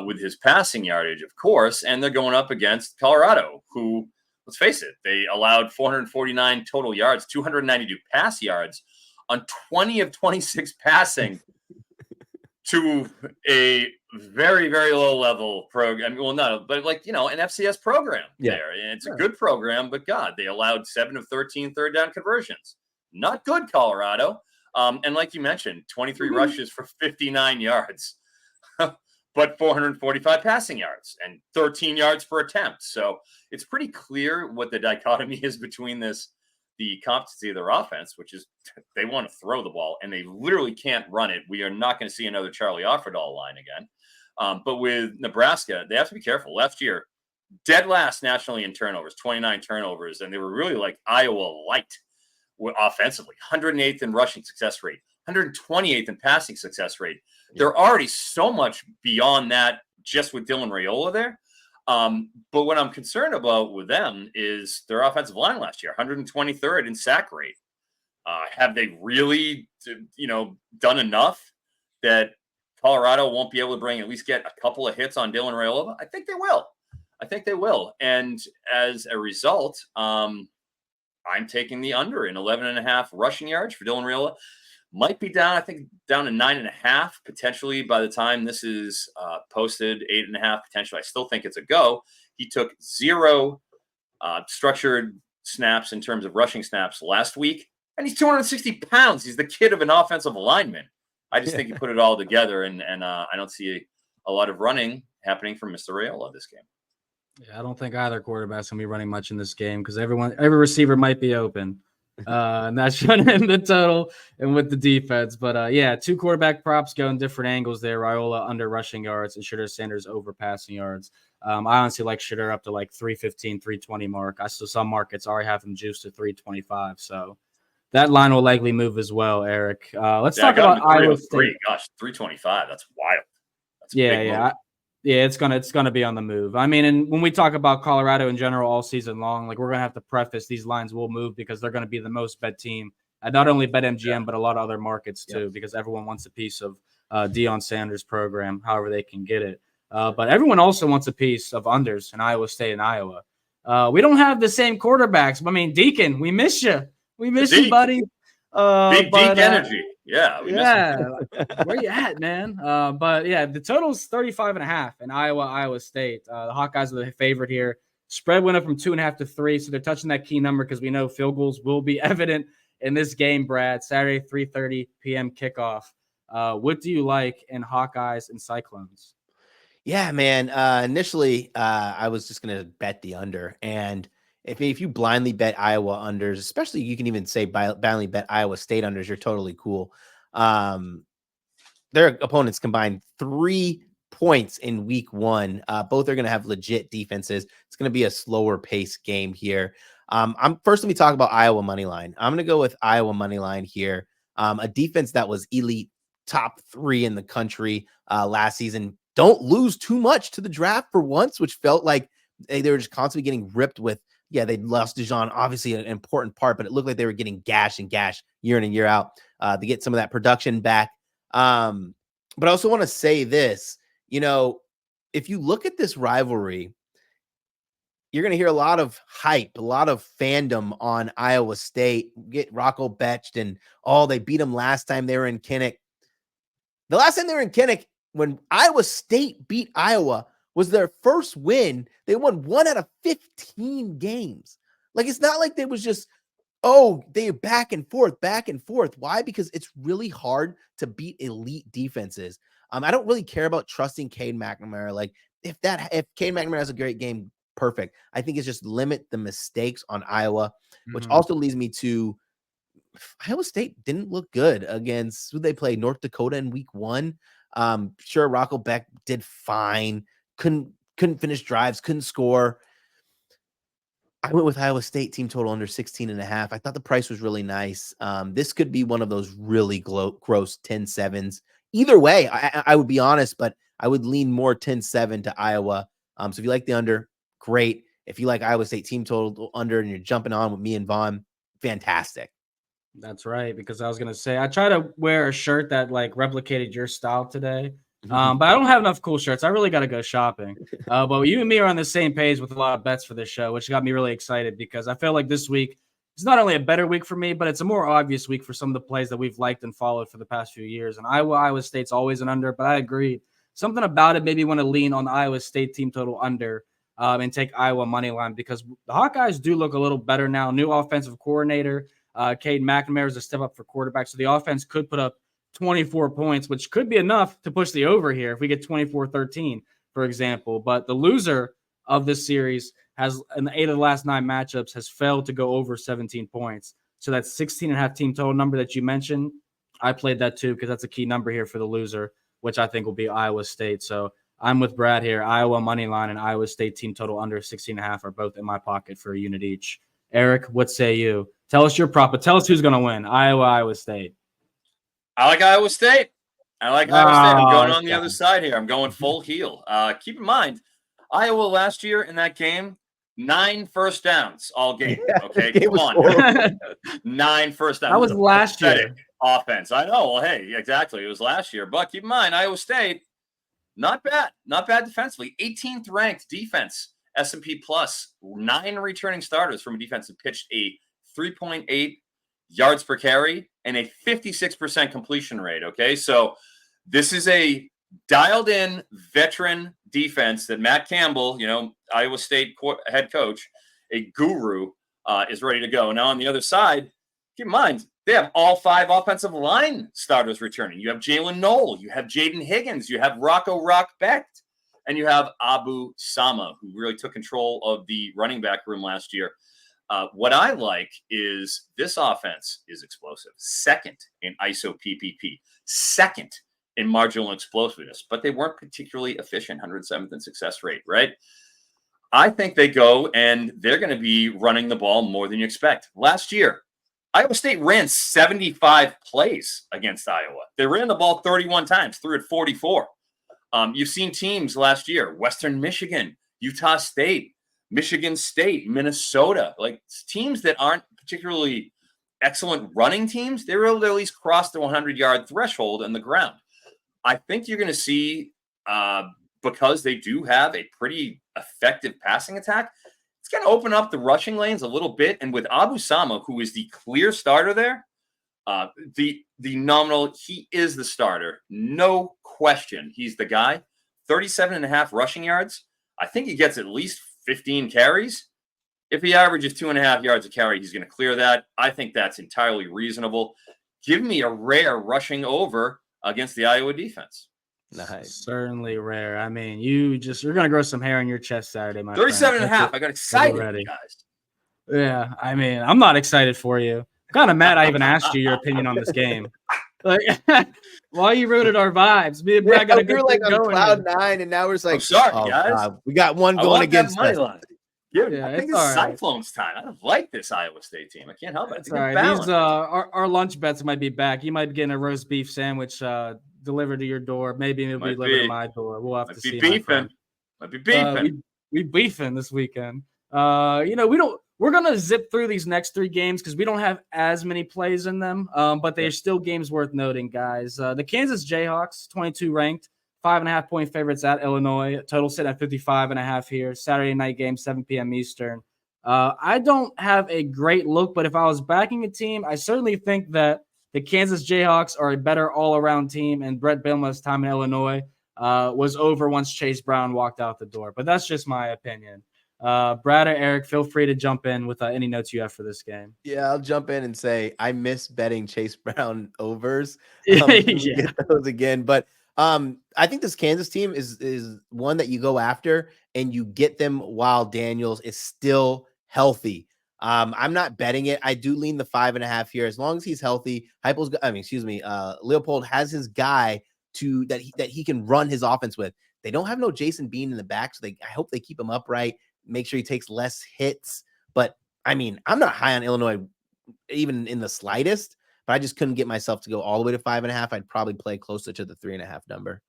with his passing yardage, of course. And they're going up against Colorado, who, let's face it, they allowed 449 total yards, 292 pass yards on 20 of 26 passing to a very, very low level program. Well, no, but an FCS program there. And it's a good program, but God, they allowed 7 of 13 third down conversions. Not good, Colorado. And like you mentioned, 23 rushes for 59 yards. but 445 passing yards and 13 yards per attempt. So it's pretty clear what the dichotomy is between the competency of their offense, which is they want to throw the ball and they literally can't run it. We are not going to see another Charlie Offerdahl line again. But with Nebraska, they have to be careful. Last year, dead last nationally in turnovers, 29 turnovers, and they were really like Iowa light offensively. 108th in rushing success rate, 128th in passing success rate. They're already so much beyond that just with Dylan Raiola there. But what I'm concerned about with them is their offensive line last year, 123rd in sack rate. Have they really, done enough that Colorado won't be able to at least get a couple of hits on Dylan Raiola? I think they will. And as a result, I'm taking the under in 11.5 rushing yards for Dylan Raiola. Might be down to 9.5 potentially by the time this is posted, 8.5 potentially. I still think it's a go. He took 0 structured snaps in terms of rushing snaps last week, and he's 260 pounds. He's the kid of an offensive lineman. I just think he put it all together, and I don't see a lot of running happening from Mr. Raiola this game. Yeah, I don't think either quarterback's gonna be running much in this game because every receiver might be open. And that's showing in the total and with the defense. But 2 quarterback props go in different angles there. Raiola under rushing yards and Shedeur Sanders over passing yards. I honestly like Shedeur up to like 315, 320 mark. I saw some markets already have him juiced to 325. So that line will likely move as well, Eric. Let's talk about Iowa State. Gosh, 325. That's wild. That's it's gonna be on the move. I mean, and when we talk about Colorado in general all season long, like we're gonna have to preface these lines will move because they're gonna be the most bet team at not only BetMGM but a lot of other markets too, because everyone wants a piece of Deion Sanders' program, however they can get it. But everyone also wants a piece of unders in Iowa State and Iowa. We don't have the same quarterbacks. I mean, Deacon, we miss you. We miss you, buddy. Big energy. Yeah. Where you at, man? The total's 35.5 in Iowa State. The Hawkeyes are the favorite here. Spread went up from 2.5 to 3, so they're touching that key number because we know field goals will be evident in this game, Brad. Saturday, 3:30 p.m. kickoff. What do you like in Hawkeyes and Cyclones? Yeah, man. Initially, I was just going to bet the under. And if you blindly bet Iowa unders, especially you can even say blindly bet Iowa State unders, you're totally cool. Their opponents combined 3 points in week 1. Both are going to have legit defenses. It's going to be a slower pace game here. Let me talk about Iowa money line. I'm going to go with Iowa money line here. A defense that was elite, top 3 in the country last season. Don't lose too much to the draft for once, which felt like they were just constantly getting ripped with. Yeah, they lost Dijon, obviously an important part, but it looked like they were getting gash year in and year out to get some of that production back. But I also want to say this, if you look at this rivalry, you're going to hear a lot of hype, a lot of fandom on Iowa State. Get Rocco Betched and they beat them last time they were in Kinnick. The last time they were in Kinnick, when Iowa State beat Iowa, was their first win. They won 1 out of 15 games. Like, it's not like they was just, they back and forth. Why? Because it's really hard to beat elite defenses. I don't really care about trusting Cade McNamara. Like, if Cade McNamara has a great game, perfect. I think it's just limit the mistakes on Iowa, which also leads me to Iowa State didn't look good against who they played, North Dakota in week 1. Sure, Rocco Beck did fine. Couldn't finish drives, couldn't score. I went with Iowa State team total under 16.5. I thought the price was really nice. This could be one of those really gross 10-7s. Either way, I would be honest, but I would lean more 10-7 to Iowa. So if you like the under, great. If you like Iowa State team total under and you're jumping on with me and Vaughn, fantastic. That's right, because I was going to say, I try to wear a shirt that like replicated your style today. But I don't have enough cool shirts. I really got to go shopping. But you and me are on the same page with a lot of bets for this show, which got me really excited because I feel like this week is not only a better week for me, but it's a more obvious week for some of the plays that we've liked and followed for the past few years. And Iowa State's always an under, but I agree. Something about it made me want to lean on the Iowa State team total under and take Iowa money line because the Hawkeyes do look a little better now. New offensive coordinator. Cade McNamara is a step up for quarterback, so the offense could put up 24 points, which could be enough to push the over here if we get 24-13, for example. But the loser of this series has, in the 8 of the last 9 matchups, has failed to go over 17 points. So that's 16.5 team total number that you mentioned. I played that too because that's a key number here for the loser, which I think will be Iowa State. So I'm with Brad here. Iowa money line and Iowa State team total under 16.5 are both in my pocket for a unit each. Eric, what say you? Tell us your prop, but tell us who's going to win. Iowa State. I like Iowa State. I'm going on the other side here. I'm going full heel. Keep in mind, Iowa last year in that game, 9 first downs all game. Okay, come on. 9 first downs. That was last year. Offense. I know. Well, hey, exactly. It was last year. But keep in mind, Iowa State, not bad. Not bad defensively. 18th ranked defense, S&P plus. 9 returning starters from a defense that pitched a 3.8 yards per carry and a 56% completion rate. Okay, so this is a dialed-in veteran defense that Matt Campbell, Iowa State head coach, a guru, is ready to go. Now on the other side, keep in mind, they have all 5 offensive line starters returning. You have Jalen Knoll, you have Jaden Higgins, you have Rocco Becht, and you have Abu Sama, who really took control of the running back room last year. What I like is this offense is explosive. 2nd in ISO PPP. 2nd in marginal explosiveness, but they weren't particularly efficient. 107th in success rate, right? I think they go and they're going to be running the ball more than you expect. Last year, Iowa State ran 75 plays against Iowa. They ran the ball 31 times, threw it 44. You've seen teams last year, Western Michigan, Utah State, Michigan State, Minnesota, like teams that aren't particularly excellent running teams. They were able to at least cross the 100-yard threshold on the ground. I think you're going to see, because they do have a pretty effective passing attack, it's going to open up the rushing lanes a little bit. And with Abu Sama, who is the clear starter there, the nominal, he is the starter. No question. He's the guy. 37.5 rushing yards. I think he gets at least 15 carries. If he averages 2.5 yards a carry, he's going to clear that. I think that's entirely reasonable. Give me a rare rushing over against the Iowa defense. Nice. Certainly rare. I mean, you're going to grow some hair on your chest Saturday, my 37.5. I got excited, guys. Yeah, I mean, I'm not excited for you. I'm kind of mad I even asked you your opinion on this game. Like, why you ruined our vibes? Me and Brad got to go like on cloud 9, and now we're just like, sorry, guys. We got one going against us. Yeah, I think it's Cyclones time. I don't like this Iowa State team. I can't help it. It's all right. These our lunch bets might be back. You might be getting a roast beef sandwich delivered to your door. Maybe it'll be delivered to my door. We'll have to see. Might be beefing. We beefing this weekend. We're gonna zip through these next 3 games because we don't have as many plays in them. But they're still games worth noting, guys. The Kansas Jayhawks, 22 ranked. 5.5 point favorites at Illinois. Total sit at 55.5 here. Saturday night game, 7 p.m. Eastern. I don't have a great look, but if I was backing a team, I certainly think that the Kansas Jayhawks are a better all-around team, and Brett Bielema's time in Illinois was over once Chase Brown walked out the door. But that's just my opinion. Brad or Eric, feel free to jump in with any notes you have for this game. Yeah, I'll jump in and say I miss betting Chase Brown overs. Get those again, but I think this Kansas team is one that you go after and you get them while Daniels is still healthy. I'm not betting it. I do lean the 5.5 here as long as he's healthy. Leopold has his guy that he can run his offense with. They don't have no Jason Bean in the back, so I hope they keep him upright, make sure he takes less hits. But I mean, I'm not high on Illinois even in the slightest. But I just couldn't get myself to go all the way to 5.5. I'd probably play closer to the 3.5 number.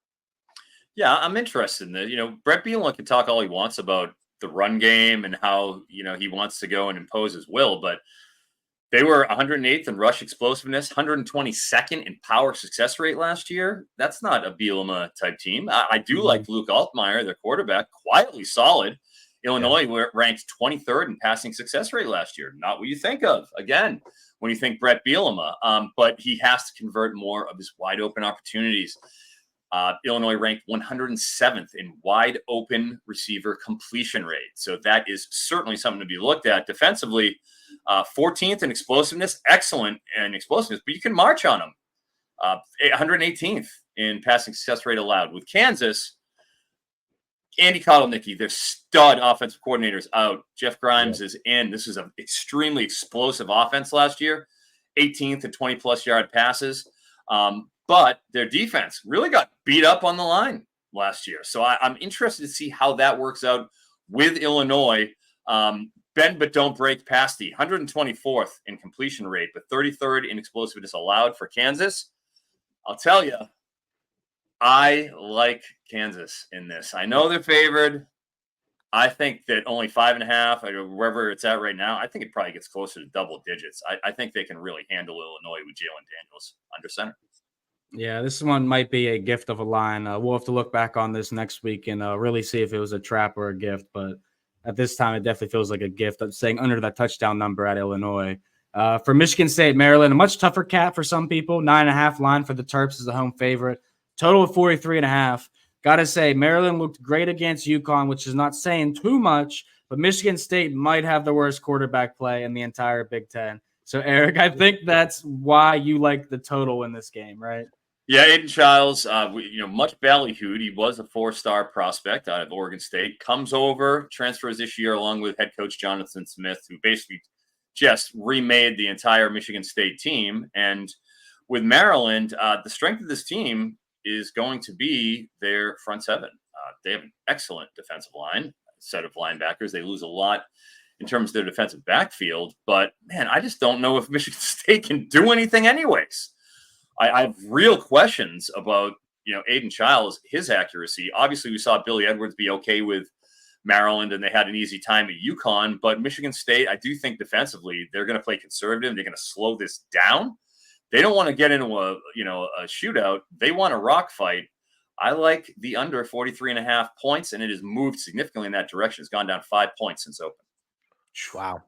Yeah, I'm interested in that. Brett Bielema can talk all he wants about the run game and how, he wants to go and impose his will, but they were 108th in rush explosiveness, 122nd in power success rate last year. That's not a Bielema type team. I do like Luke Altmaier, their quarterback, quietly solid. Illinois were ranked 23rd in passing success rate last year. Not what you think of, again, when you think Brett Bielema. But he has to convert more of his wide open opportunities. Illinois ranked 107th in wide open receiver completion rate. So that is certainly something to be looked at. Defensively, 14th in explosiveness, excellent in explosiveness, but you can march on them. 118th in passing success rate allowed. With Kansas, Andy Kotelnicki, their stud offensive coordinators out. Jeff Grimes is in. This is an extremely explosive offense last year, 18th at 20-plus yard passes. But their defense really got beat up on the line last year. So I'm interested to see how that works out with Illinois. Bend but don't break pasty, 124th in completion rate, but 33rd in explosiveness allowed for Kansas. I'll tell you, I like Kansas in this. I know they're favored. I think that only 5.5, or wherever it's at right now, I think it probably gets closer to double digits. I think they can really handle Illinois with Jalen Daniels under center. Yeah, this one might be a gift of a line. We'll have to look back on this next week and really see if it was a trap or a gift. But at this time, it definitely feels like a gift. I'm saying under that touchdown number at Illinois. For Michigan State, Maryland, a much tougher cap for some people. 9.5 line for the Terps is a home favorite. Total of 43.5. Got to say, Maryland looked great against UConn, which is not saying too much, but Michigan State might have the worst quarterback play in the entire Big Ten. So, Eric, I think that's why you like the total in this game, right? Yeah, Aiden Childs, much ballyhooed. He was a 4-star prospect out of Oregon State. Comes over, transfers this year along with head coach Jonathan Smith, who basically just remade the entire Michigan State team. And with Maryland, the strength of this team is going to be their front seven. They have an excellent defensive line, set of linebackers. They lose a lot in terms of their defensive backfield. But, man, I just don't know if Michigan State can do anything anyways. I have real questions about, Aiden Childs, his accuracy. Obviously, we saw Billy Edwards be okay with Maryland, and they had an easy time at UConn. But Michigan State, I do think defensively, they're going to play conservative. They're going to slow this down. They don't want to get into a shootout. They want a rock fight. I like the under 43.5 points, and it has moved significantly in that direction. It's gone down 5 points since open. Wow.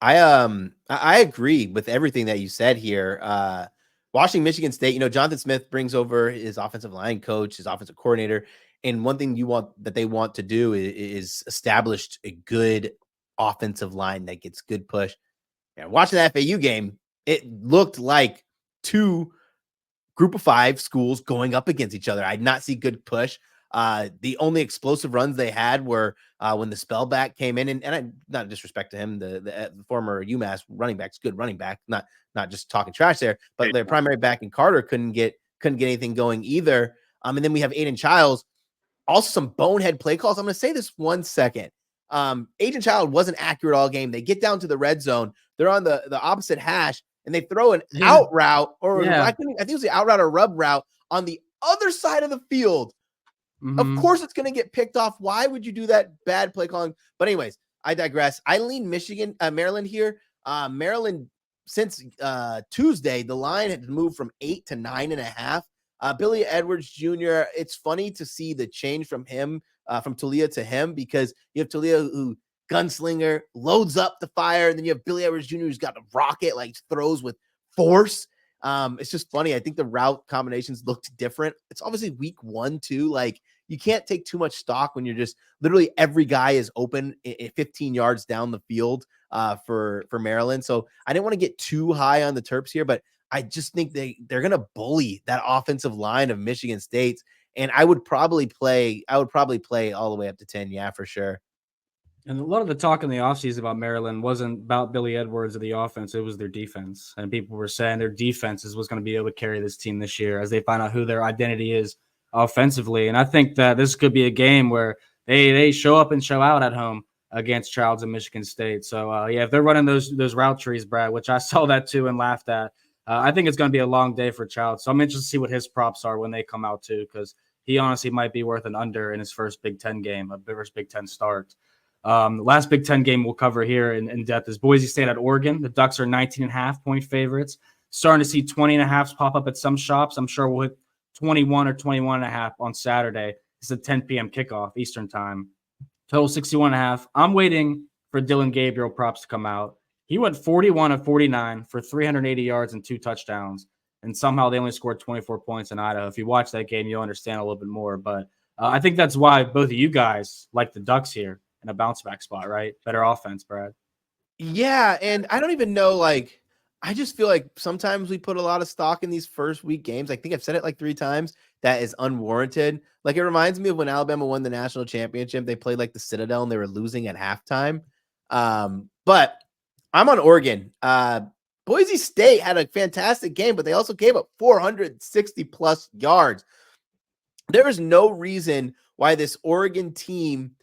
I agree with everything that you said here. Watching Michigan State, Jonathan Smith brings over his offensive line coach, his offensive coordinator. And one thing they want to do is establish a good offensive line that gets good push. And watching the FAU game, it looked like two group of 5 schools going up against each other. I did not see good push. The only explosive runs they had were when the spellback came in, and I, not disrespect to him, the former UMass running back's good running back, not just talking trash there, but their primary back in Carter couldn't get anything going either. And then we have Aiden Childs, also some bonehead play calls. I'm going to say this 1 second. Aiden Child wasn't accurate all game. They get down to the red zone. They're on the opposite hash, and they throw an out route, or I think it was the out route or rub route on the other side of the field. Of course it's going to get picked off. Why would you do that? Bad play calling. But anyways, I digress. I lean Maryland here. Maryland, since Tuesday, the line had moved from 8 to 9.5. Billy Edwards Jr., it's funny to see the change from him, from Talia to him, because you have Talia who gunslinger, loads up the fire, and then you have Billy Edwards Jr. who's got a rocket, like throws with force. It's just funny. I think the route combinations looked different. It's obviously week 1 too. Like, you can't take too much stock when you're just literally every guy is open 15 yards down the field for Maryland. So I didn't want to get too high on the Terps here, but I just think they're going to bully that offensive line of Michigan State. And I would probably play all the way up to 10. Yeah, for sure. And a lot of the talk in the offseason about Maryland wasn't about Billy Edwards or the offense. It was their defense. And people were saying their defense is what's going to be able to carry this team this year as they find out who their identity is offensively. And I think that this could be a game where they show up and show out at home against Childs and Michigan State. So, if they're running those route trees, Brad, which I saw that too and laughed at, I think it's going to be a long day for Childs. So I'm interested to see what his props are when they come out too, because he honestly might be worth an under in his first Big Ten game, a first Big Ten start. Last Big Ten game we'll cover here in depth is Boise State at Oregon. The Ducks are 19.5 point favorites. Starting to see 20.5s pop up at some shops. I'm sure we'll hit 21 or 21.5 on Saturday. It's a 10 p.m. kickoff Eastern time. Total 61.5. I'm waiting for Dylan Gabriel props to come out. He went 41 of 49 for 380 yards and 2 touchdowns, and somehow they only scored 24 points in Idaho. If you watch that game, you'll understand a little bit more. But I think that's why both of you guys like the Ducks here in a bounce back spot, right? Better offense, Brad. Yeah, and I don't even know, I just feel like sometimes we put a lot of stock in these first week games. I think I've said it like 3 times. That is unwarranted. Like, it reminds me of when Alabama won the national championship. They played like the Citadel and they were losing at halftime. But I'm on Oregon. Boise State had a fantastic game, but they also gave up 460 plus yards. There is no reason why this Oregon team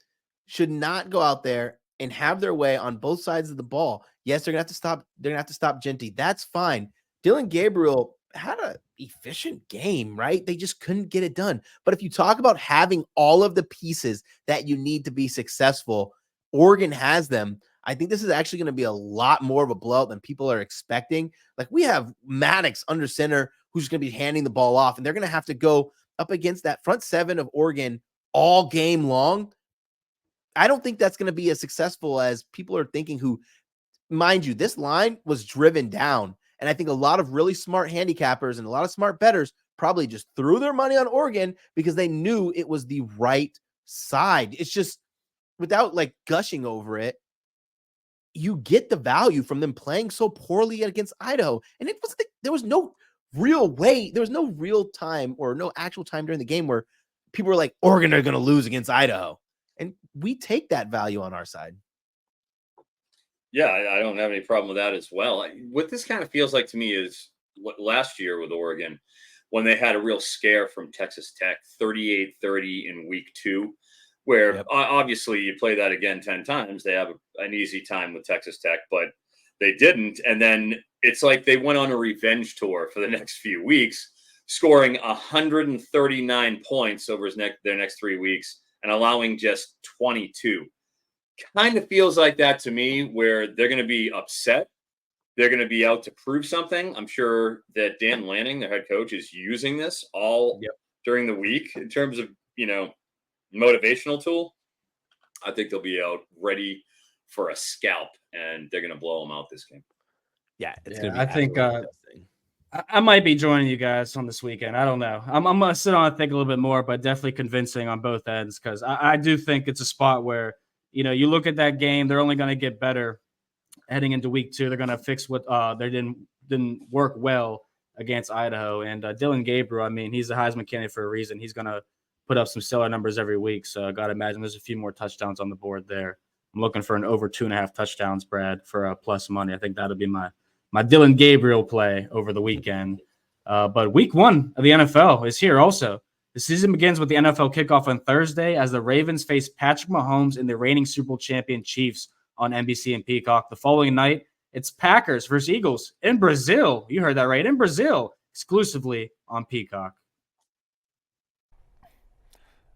should not go out there and have their way on both sides of the ball. Yes, they're gonna have to stop. They're gonna have to stop Genty. That's fine. Dylan Gabriel had an efficient game, right? They just couldn't get it done. But if you talk about having all of the pieces that you need to be successful, Oregon has them. I think this is actually going to be a lot more of a blowout than people are expecting. Like, we have Maddox under center who's going to be handing the ball off, and they're going to have to go up against that front 7 of Oregon all game long. I don't think that's going to be as successful as people are thinking, who, mind you, this line was driven down. And I think a lot of really smart handicappers and a lot of smart bettors probably just threw their money on Oregon because they knew it was the right side. It's just, without like gushing over it, you get the value from them playing so poorly against Idaho. And it was there was no real way. There was no real time or no actual time during the game where people were like, Oregon are going to lose against Idaho. And we take that value on our side. Yeah, I don't have any problem with that as well. What this kind of feels like to me is what last year with Oregon, when they had a real scare from Texas Tech, 38-30 in week 2, where obviously you play that again 10 times, they have an easy time with Texas Tech, but they didn't. And then it's like they went on a revenge tour for the next few weeks, scoring 139 points over their next 3 weeks and allowing just 22. Kind of feels like that to me, where they're going to be upset. They're going to be out to prove something. I'm sure that Dan Lanning, their head coach, is using this all during the week in terms of, motivational tool. I think they'll be out ready for a scalp, and they're going to blow them out this game. Yeah, it's going to be. I think I might be joining you guys on this weekend. I don't know. I'm going to sit on and think a little bit more, but definitely convincing on both ends, because I do think it's a spot where, you look at that game, they're only going to get better heading into week 2. They're going to fix what they didn't work well against Idaho. And Dylan Gabriel, I mean, he's a Heisman candidate for a reason. He's going to put up some stellar numbers every week. So I got to imagine there's a few more touchdowns on the board there. I'm looking for an over 2.5 touchdowns, Brad, for plus money. I think that'll be my Dylan Gabriel play over the weekend. But week 1 of the NFL is here also. The season begins with the NFL kickoff on Thursday as the Ravens face Patrick Mahomes and the reigning Super Bowl champion Chiefs on NBC and Peacock. The following night, it's Packers versus Eagles in Brazil. You heard that right, in Brazil, exclusively on Peacock.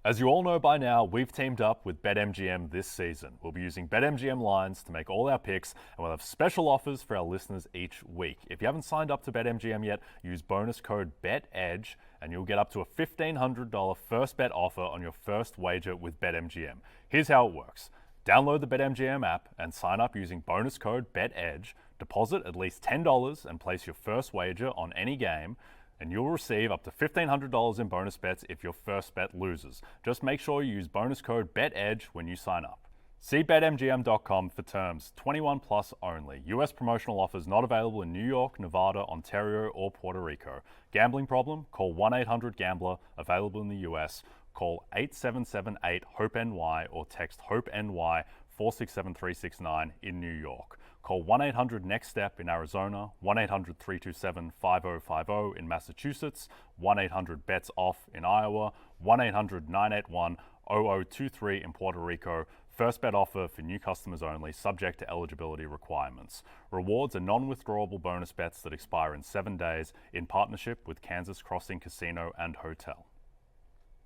As you all know by now, we've teamed up with BetMGM this season. We'll be using BetMGM lines to make all our picks, and we'll have special offers for our listeners each week. If you haven't signed up to BetMGM yet, use bonus code BETEDGE, and you'll get up to a $1,500 first bet offer on your first wager with BetMGM. Here's how it works. Download the BetMGM app and sign up using bonus code BETEDGE. Deposit at least $10 and place your first wager on any game, and you'll receive up to $1,500 in bonus bets if your first bet loses. Just make sure you use bonus code BETEDGE when you sign up. See BetMGM.com for terms. 21 plus only. U.S. promotional offers not available in New York, Nevada, Ontario, or Puerto Rico. Gambling problem? Call 1-800-GAMBLER. Available in the U.S. Call 8778-HOPE-NY or text HOPE-NY 467369 in New York. Call 1-800-NEXT-STEP in Arizona, 1-800-327-5050 in Massachusetts, 1-800-BETS-OFF in Iowa, 1-800-981-0023 in Puerto Rico. First bet offer for new customers only, subject to eligibility requirements. Rewards are non-withdrawable bonus bets that expire in 7 days in partnership with Kansas Crossing Casino and Hotel.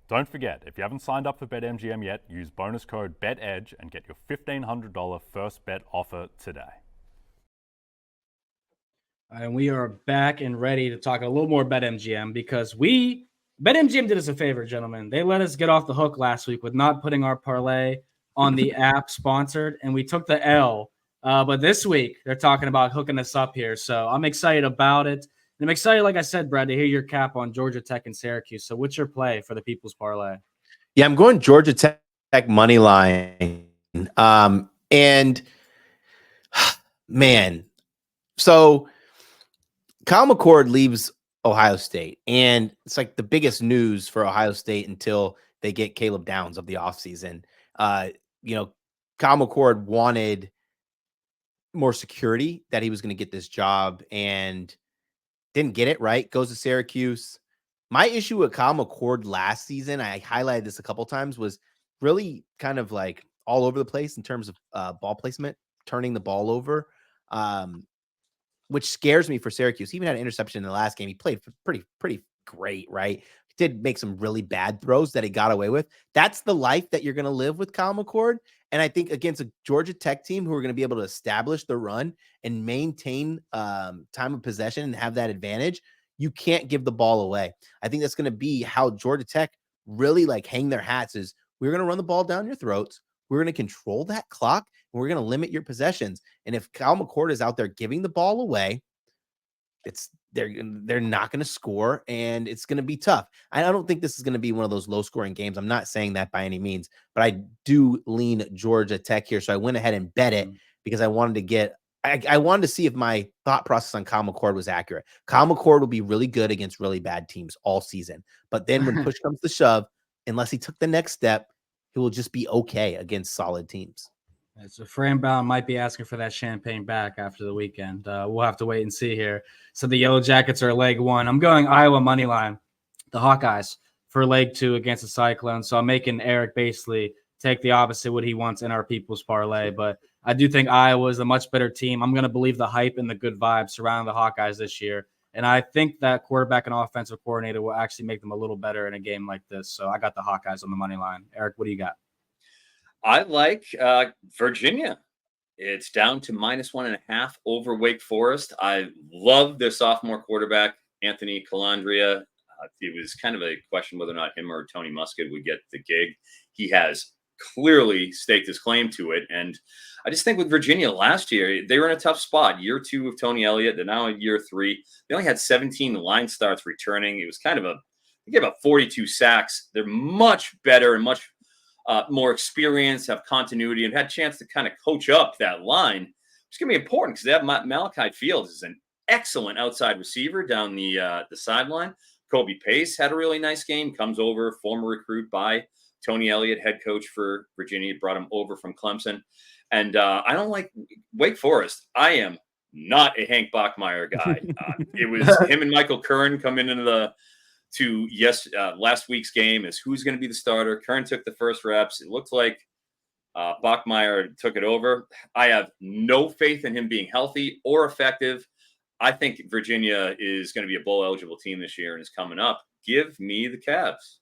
Don't forget, if you haven't signed up for BetMGM yet, use bonus code BETEDGE and get your $1,500 first bet offer today. And we are back and ready to talk a little more BetMGM because BetMGM did us a favor, gentlemen. They let us get off the hook last week with not putting our parlay on the app sponsored, and we took the L. But this week, they're talking about hooking us up here. So I'm excited about it. And I'm excited, like I said, Brad, to hear your cap on Georgia Tech and Syracuse. So what's your play for the People's Parlay? Yeah, I'm going Georgia Tech money line. And man, so Kyle McCord leaves Ohio State, and it's like the biggest news for Ohio State until they get Caleb Downs of the offseason. Kyle McCord wanted more security that he was going to get this job and didn't get it, right? Goes to Syracuse. My issue with Kyle McCord last season, I highlighted this a couple times, was really kind of like all over the place in terms of ball placement, turning the ball over, which scares me for Syracuse. He even had an interception in the last game. He played pretty great, right? He did make some really bad throws that he got away with. That's the life that you're going to live with Kyle McCord. And I think against a Georgia Tech team who are going to be able to establish the run and maintain time of possession and have that advantage, you can't give the ball away. I think that's going to be how Georgia Tech really like hang their hats is we're going to run the ball down your throats. We're going to control that clock and we're going to limit your possessions. And if Kyle McCord is out there giving the ball away, they're not going to score and it's going to be tough. I don't think this is going to be one of those low scoring games. I'm not saying that by any means, but I do lean Georgia Tech here. So I went ahead and bet it because I wanted to get, I wanted to see if my thought process on Kyle McCord was accurate. Kyle McCord will be really good against really bad teams all season. But then when push comes to shove, unless he took the next step, he will just be okay against solid teams. So Fran Brown might be asking for that champagne back after the weekend. We'll have to wait and see here. So the Yellow Jackets are leg 1. I'm going Iowa money line, the Hawkeyes for leg 2 against the Cyclones. So I'm making Eric basically take the opposite what he wants in our people's parlay. But I do think Iowa is a much better team. I'm going to believe the hype and the good vibes surrounding the Hawkeyes this year. And I think that quarterback and offensive coordinator will actually make them a little better in a game like this. So I got the Hawkeyes on the money line. Eric, what do you got? I like Virginia. It's down to -1.5 over Wake Forest. I love their sophomore quarterback, Anthony Calandria. It was kind of a question whether or not him or Tony Muskett would get the gig. He has clearly staked his claim to it. And I just think with Virginia last year, they were in a tough spot. Year 2 of Tony Elliott. They're now in year 3. They only had 17 line starts returning. It was kind of they gave up 42 sacks. They're much better and much more experience, have continuity, and had a chance to kind of coach up that line. It's going to be important because they have Malachi Fields is an excellent outside receiver down the sideline. Kobe Pace had a really nice game, comes over, former recruit by Tony Elliott, head coach for Virginia, brought him over from Clemson. And I don't like Wake Forest. I am not a Hank Bachmeier guy. It was him and Michael Curran come into last week's game as who's going to be the starter. Curran took the first reps. It looked like Bachmeier took it over. I have no faith in him being healthy or effective. I think Virginia is going to be a bowl eligible team this year and is coming up. Give me the Cavs.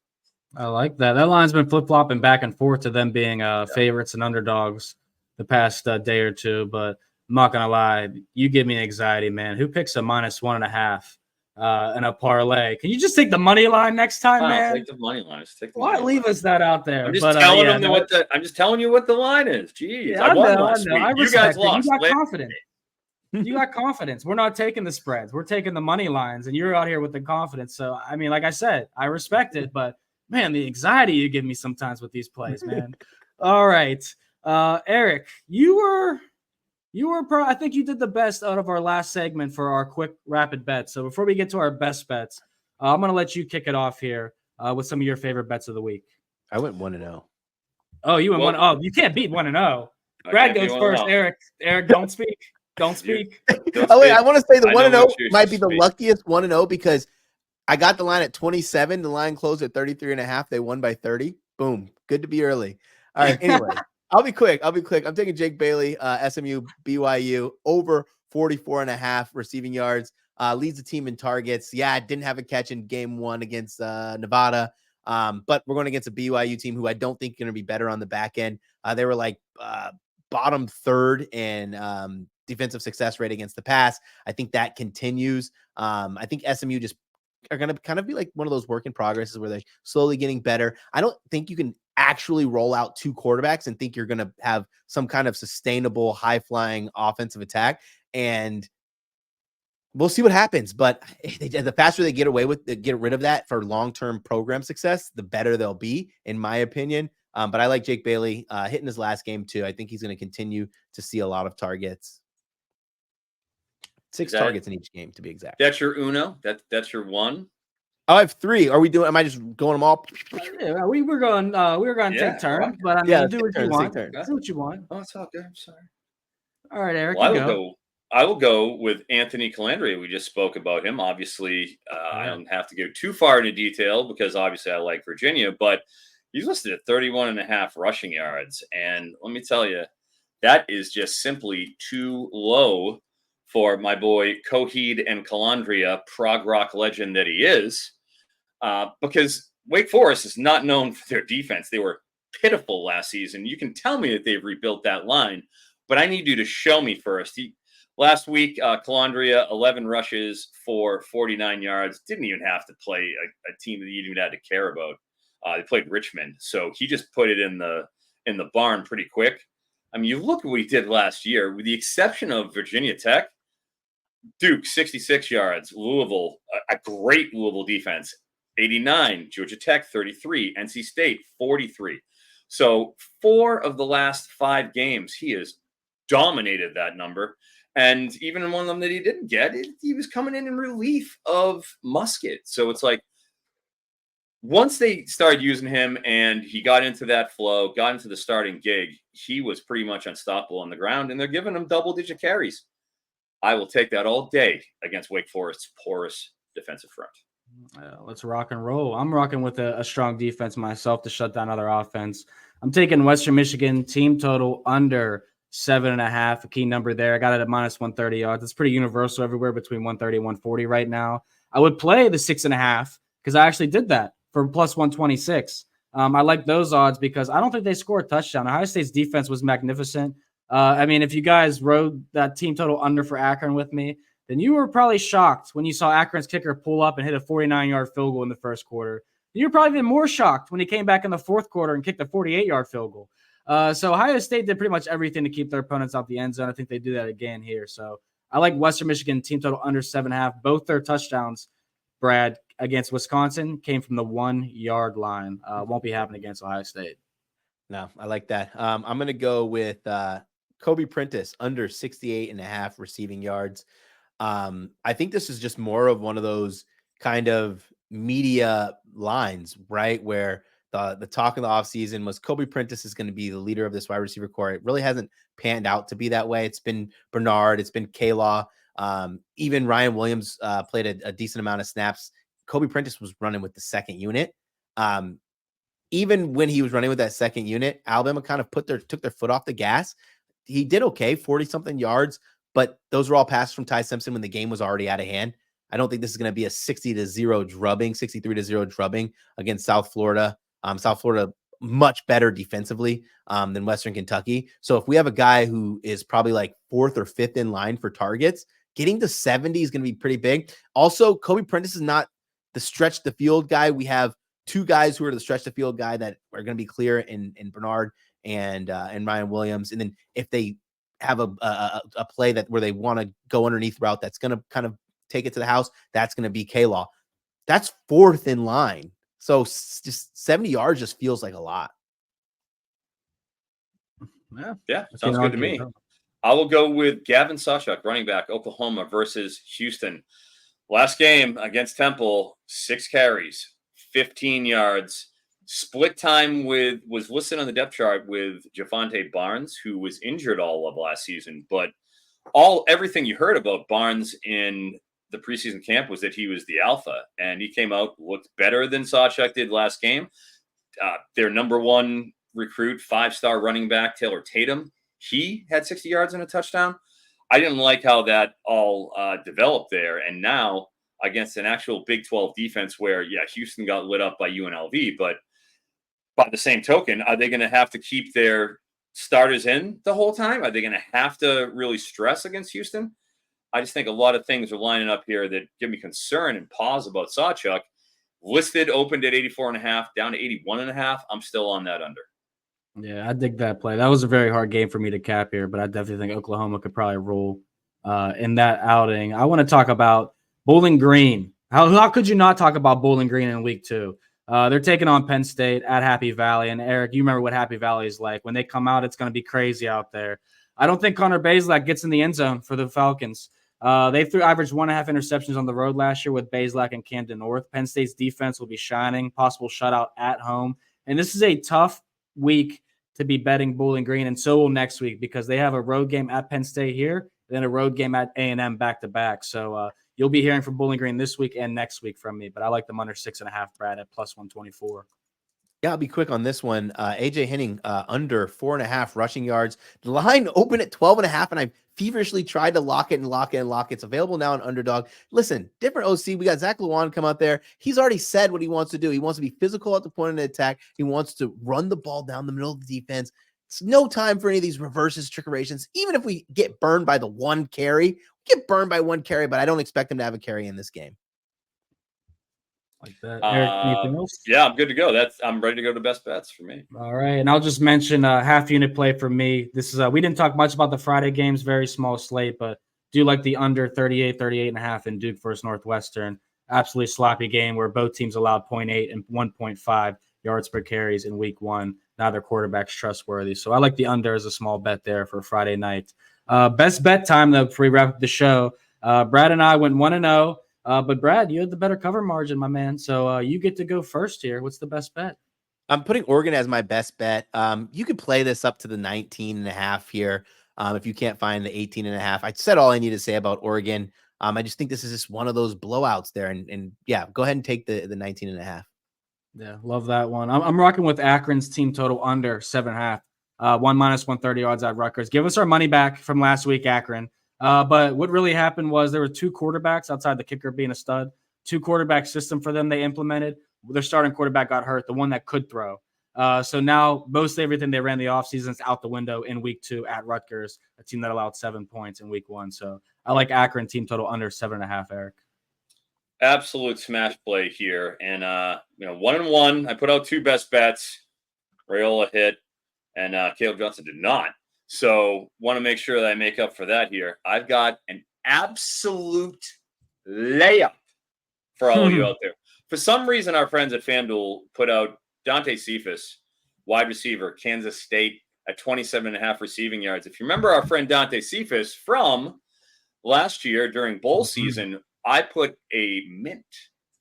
I like that. That line's been flip-flopping back and forth to them being favorites and underdogs the past day or two. But I'm not going to lie. You give me anxiety, man. Who picks a -1.5 in a parlay? Can you just take the money line next time, man? Take the money line. Why leave us that out there? I'm just telling you what the line is. Jeez, yeah, I won know. last week. You guys lost. You got confidence. You got confidence. We're not taking the spreads. We're taking the money lines, and you're out here with the confidence. So, I mean, like I said, I respect it, but man, the anxiety you give me sometimes with these plays, man. All right, Eric, I think you did the best out of our last segment for our quick rapid bets. So before we get to our best bets, I'm going to let you kick it off here with some of your favorite bets of the week. I went 1-0. Oh, you went 1. Oh, you can't beat 1-0. Brad goes first. Eric, don't speak. Don't speak. I want to say the 1-0 might be the luckiest 1-0 because I got the line at 27. The line closed at 33.5. They won by 30. Boom. Good to be early. All right. Anyway, I'll be quick. I'm taking Jake Bailey, SMU, BYU, over 44.5 receiving yards. Leads the team in targets. Yeah, didn't have a catch in game 1 against Nevada. But we're going against a BYU team who I don't think going to be better on the back end. They were like bottom 3rd in defensive success rate against the pass. I think that continues. I think SMU just are going to kind of be like one of those work in progresses where they're slowly getting better. I don't think you can actually roll out 2 quarterbacks and think you're going to have some kind of sustainable high flying offensive attack. And we'll see what happens. But the faster they get rid of that for long-term program success, the better they'll be, in my opinion. But I like Jake Bailey hitting his last game too. I think he's going to continue to see a lot of targets. 6 targets in each game, to be exact. That's your uno. That's your one. Oh, I have 3. Are we doing? Am I just going them all? Yeah, we were going. We were going to take turns, but I mean, do what you want. Do what you want. Oh, it's all good. I'm sorry. All right, Eric. Well, I will go with Anthony Calandria. We just spoke about him. Obviously, I don't have to go too far into detail because obviously I like Virginia, but he's listed at 31.5 rushing yards. And let me tell you, that is just simply too low for my boy Coheed and Calandria, prog rock legend that he is, because Wake Forest is not known for their defense. They were pitiful last season. You can tell me that they've rebuilt that line, but I need you to show me first. Last week, Calandria, 11 rushes for 49 yards. Didn't even have to play a team that you even had to care about. They played Richmond, so he just put it in the barn pretty quick. I mean, you look at what he did last year, with the exception of Virginia Tech. Duke, 66 yards. Louisville, a great Louisville defense, 89. Georgia Tech, 33. NC State, 43. So 4 of the last 5 games, he has dominated that number. And even in one of them that he didn't get, he was coming in relief of Musket. So it's like, once they started using him and he got into that flow, got into the starting gig, he was pretty much unstoppable on the ground, and they're giving him double-digit carries. I will take that all day against Wake Forest's porous defensive front. Let's rock and roll. I'm rocking with a strong defense myself to shut down other offense. I'm taking Western Michigan team total under 7.5, a key number there. I got it at minus 130 yards. It's pretty universal everywhere between 130 and 140 right now. I would play the 6.5 because I actually did that for plus 126. I like those odds because I don't think they score a touchdown. Ohio State's defense was magnificent. I mean, if you guys rode that team total under for Akron with me, then you were probably shocked when you saw Akron's kicker pull up and hit a 49-yard field goal in the first quarter. You were probably even more shocked when he came back in the fourth quarter and kicked a 48-yard field goal. So Ohio State did pretty much everything to keep their opponents out the end zone. I think they do that again here. So I like Western Michigan team total under 7.5. Both their touchdowns, Brad, against Wisconsin came from the 1-yard line. Won't be happening against Ohio State. No, I like that. I'm going to go with Kobe Prentice under 68.5 receiving yards. I think this is just more of one of those kind of media lines, right? Where the talk of the offseason was Kobe Prentice is going to be the leader of this wide receiver core. It really hasn't panned out to be that way. It's been Bernard. It's been K-Law. Even Ryan Williams played a decent amount of snaps. Kobe Prentice was running with the second unit. Even when he was running with that second unit, Alabama kind of took their foot off the gas. He did okay, 40-something yards, but those were all passes from Ty Simpson when the game was already out of hand. I don't think this is going to be a 60-0 drubbing, 63-0 drubbing against South Florida. South Florida much better defensively than Western Kentucky. So if we have a guy who is probably like 4th or 5th in line for targets, getting to 70 is going to be pretty big. Also, Kobe Prentice is not the stretch the field guy. We have 2 guys who are the stretch the field guy that are going to be clear in Bernard and Ryan Williams. And then if they have a play where they want to go underneath route, that's going to kind of take it to the house. That's going to be K-Law. That's 4th in line. So just 70 yards just feels like a lot. Yeah, sounds good to me. I will go with Gavin Sawchuk, running back, Oklahoma versus Houston. Last game against Temple, 6 carries, 15 yards. Split time was listed on the depth chart with Javonte Barnes, who was injured all of last season. But everything you heard about Barnes in the preseason camp was that he was the alpha, and he came out, looked better than Sawchuk did last game. Their number 1 recruit, 5-star running back, Taylor Tatum, he had 60 yards and a touchdown. I didn't like how that all developed there. And now against an actual Big 12 defense where, Houston got lit up by UNLV, but by the same token, are they going to have to keep their starters in the whole time? Are they going to have to really stress against Houston? I just think a lot of things are lining up here that give me concern and pause about Sawchuk. Listed, opened at 84.5, down to 81.5. I'm still on that under. Yeah, I dig that play. That was a very hard game for me to cap here, but I definitely think Oklahoma could probably roll in that outing. I want to talk about Bowling Green. How could you not talk about Bowling Green in week 2? They're taking on Penn State at Happy Valley. And Eric, you remember what Happy Valley is like. When they come out, it's going to be crazy out there. I don't think Connor Bazelak gets in the end zone for the Falcons. They averaged 1.5 interceptions on the road last year with Bazelak and Camden North. Penn State's defense will be shining, possible shutout at home. And this is a tough week to be betting Bowling Green, and so will next week because they have a road game at Penn State here, then a road game at A&M back-to-back. So you'll be hearing from Bowling Green this week and next week from me, but I like them under 6.5, Brad, at plus 124. Yeah, I'll be quick on this one. AJ Henning under 4.5 rushing yards. The line opened at 12.5, and I feverishly tried to lock it. It's available now on Underdog. Listen, different OC. We got Zach Lewan come out there. He's already said what he wants to do. He wants to be physical at the point of the attack. He wants to run the ball down the middle of the defense. It's no time for any of these reverses, trickerations. Even if we get burned by the one carry, but I don't expect him to have a carry in this game. Like that. Eric, anything else? Yeah, I'm good to go. I'm ready to go to best bets for me. All right, and I'll just mention half unit play for me. This is we didn't talk much about the Friday games, very small slate, but do like the under 38.5 in Duke versus Northwestern. Absolutely sloppy game where both teams allowed 0.8 and 1.5 yards per carries in week one. Neither quarterback's trustworthy, so I like the under as a small bet there for Friday night. Best bet time though before we wrap up the show. Brad and I went 1-0. But Brad, you had the better cover margin, my man. So you get to go first here. What's the best bet? I'm putting Oregon as my best bet. You could play this up to the 19.5 here. If you can't find the 18.5, I said all I need to say about Oregon. I just think this is just one of those blowouts there. And yeah, go ahead and take the 19.5. Yeah, love that one. I'm rocking with Akron's team total under 7.5. 1 minus 130 odds at Rutgers. Give us our money back from last week, Akron. But what really happened was there were two quarterbacks outside the kicker being a stud, 2 quarterback system for them they implemented. Their starting quarterback got hurt, the one that could throw. So now most everything they ran the offseason is out the window in week 2 at Rutgers, a team that allowed 7 points in week 1. So I like Akron team total under 7.5, Eric. Absolute smash play here. And, 1-1, I put out 2 best bets. Rayola hit and Caleb Johnson did not. So want to make sure that I make up for that here. I've got an absolute layup for all of you out there. For some reason, our friends at FanDuel put out Dante Cephas, wide receiver, Kansas State, at 27.5 receiving yards. If you remember our friend Dante Cephas from last year during bowl season, I put a mint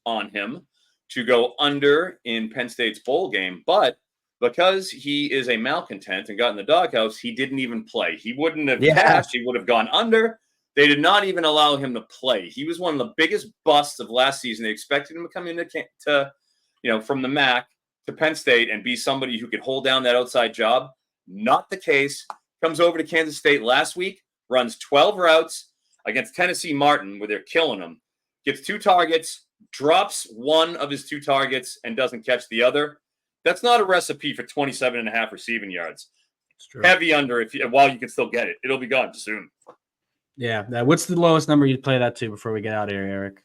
on him to go under in Penn State's bowl game, but because he is a malcontent and got in the doghouse, he didn't even play. He wouldn't have cashed. He would have gone under. They did not even allow him to play. He was one of the biggest busts of last season. They expected him to come into from the MAC to Penn State and be somebody who could hold down that outside job. Not the case. Comes over to Kansas State last week, runs 12 routes against Tennessee Martin, where they're killing him. Gets 2 targets, drops one of his 2 targets, and doesn't catch the other. That's not a recipe for 27.5 receiving yards. Heavy under while you can still get it. It'll be gone soon. Yeah. What's the lowest number you'd play that to before we get out of here, Eric?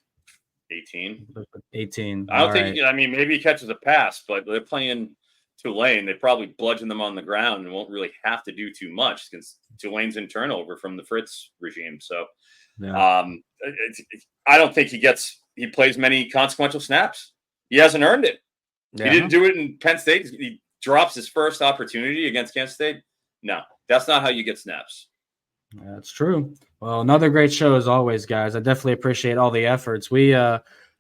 18. 18. I don't think. I mean, maybe he catches a pass, but they're playing Tulane. They probably bludgeon them on the ground and won't really have to do too much because Tulane's in turnover from the Fritz regime. So, I don't think he plays many consequential snaps. He hasn't earned it. Yeah. He didn't do it in Penn State. He drops his first opportunity against Kansas State. No, that's not how you get snaps. That's true. Well, another great show as always, guys. I definitely appreciate all the efforts. We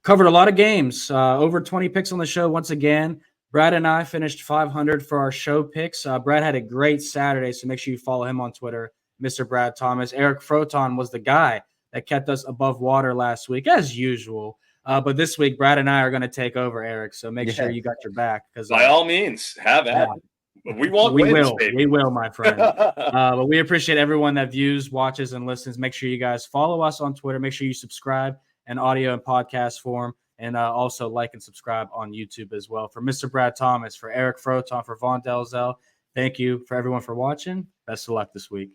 covered a lot of games, over 20 picks on the show once again. Brad and I finished 500 for our show picks. Brad had a great Saturday, so make sure you follow him on Twitter, Mr. Brad Thomas. Eric Froton was the guy that kept us above water last week, as usual. But this week, Brad and I are going to take over, Eric. So make sure you got your back. By all means, have at it. We won't win, baby. We will, my friend. But we appreciate everyone that views, watches, and listens. Make sure you guys follow us on Twitter. Make sure you subscribe in audio and podcast form. And also like and subscribe on YouTube as well. For Mr. Brad Thomas, for Eric Froton, for Vaughn Dalzell, thank you for everyone for watching. Best of luck this week.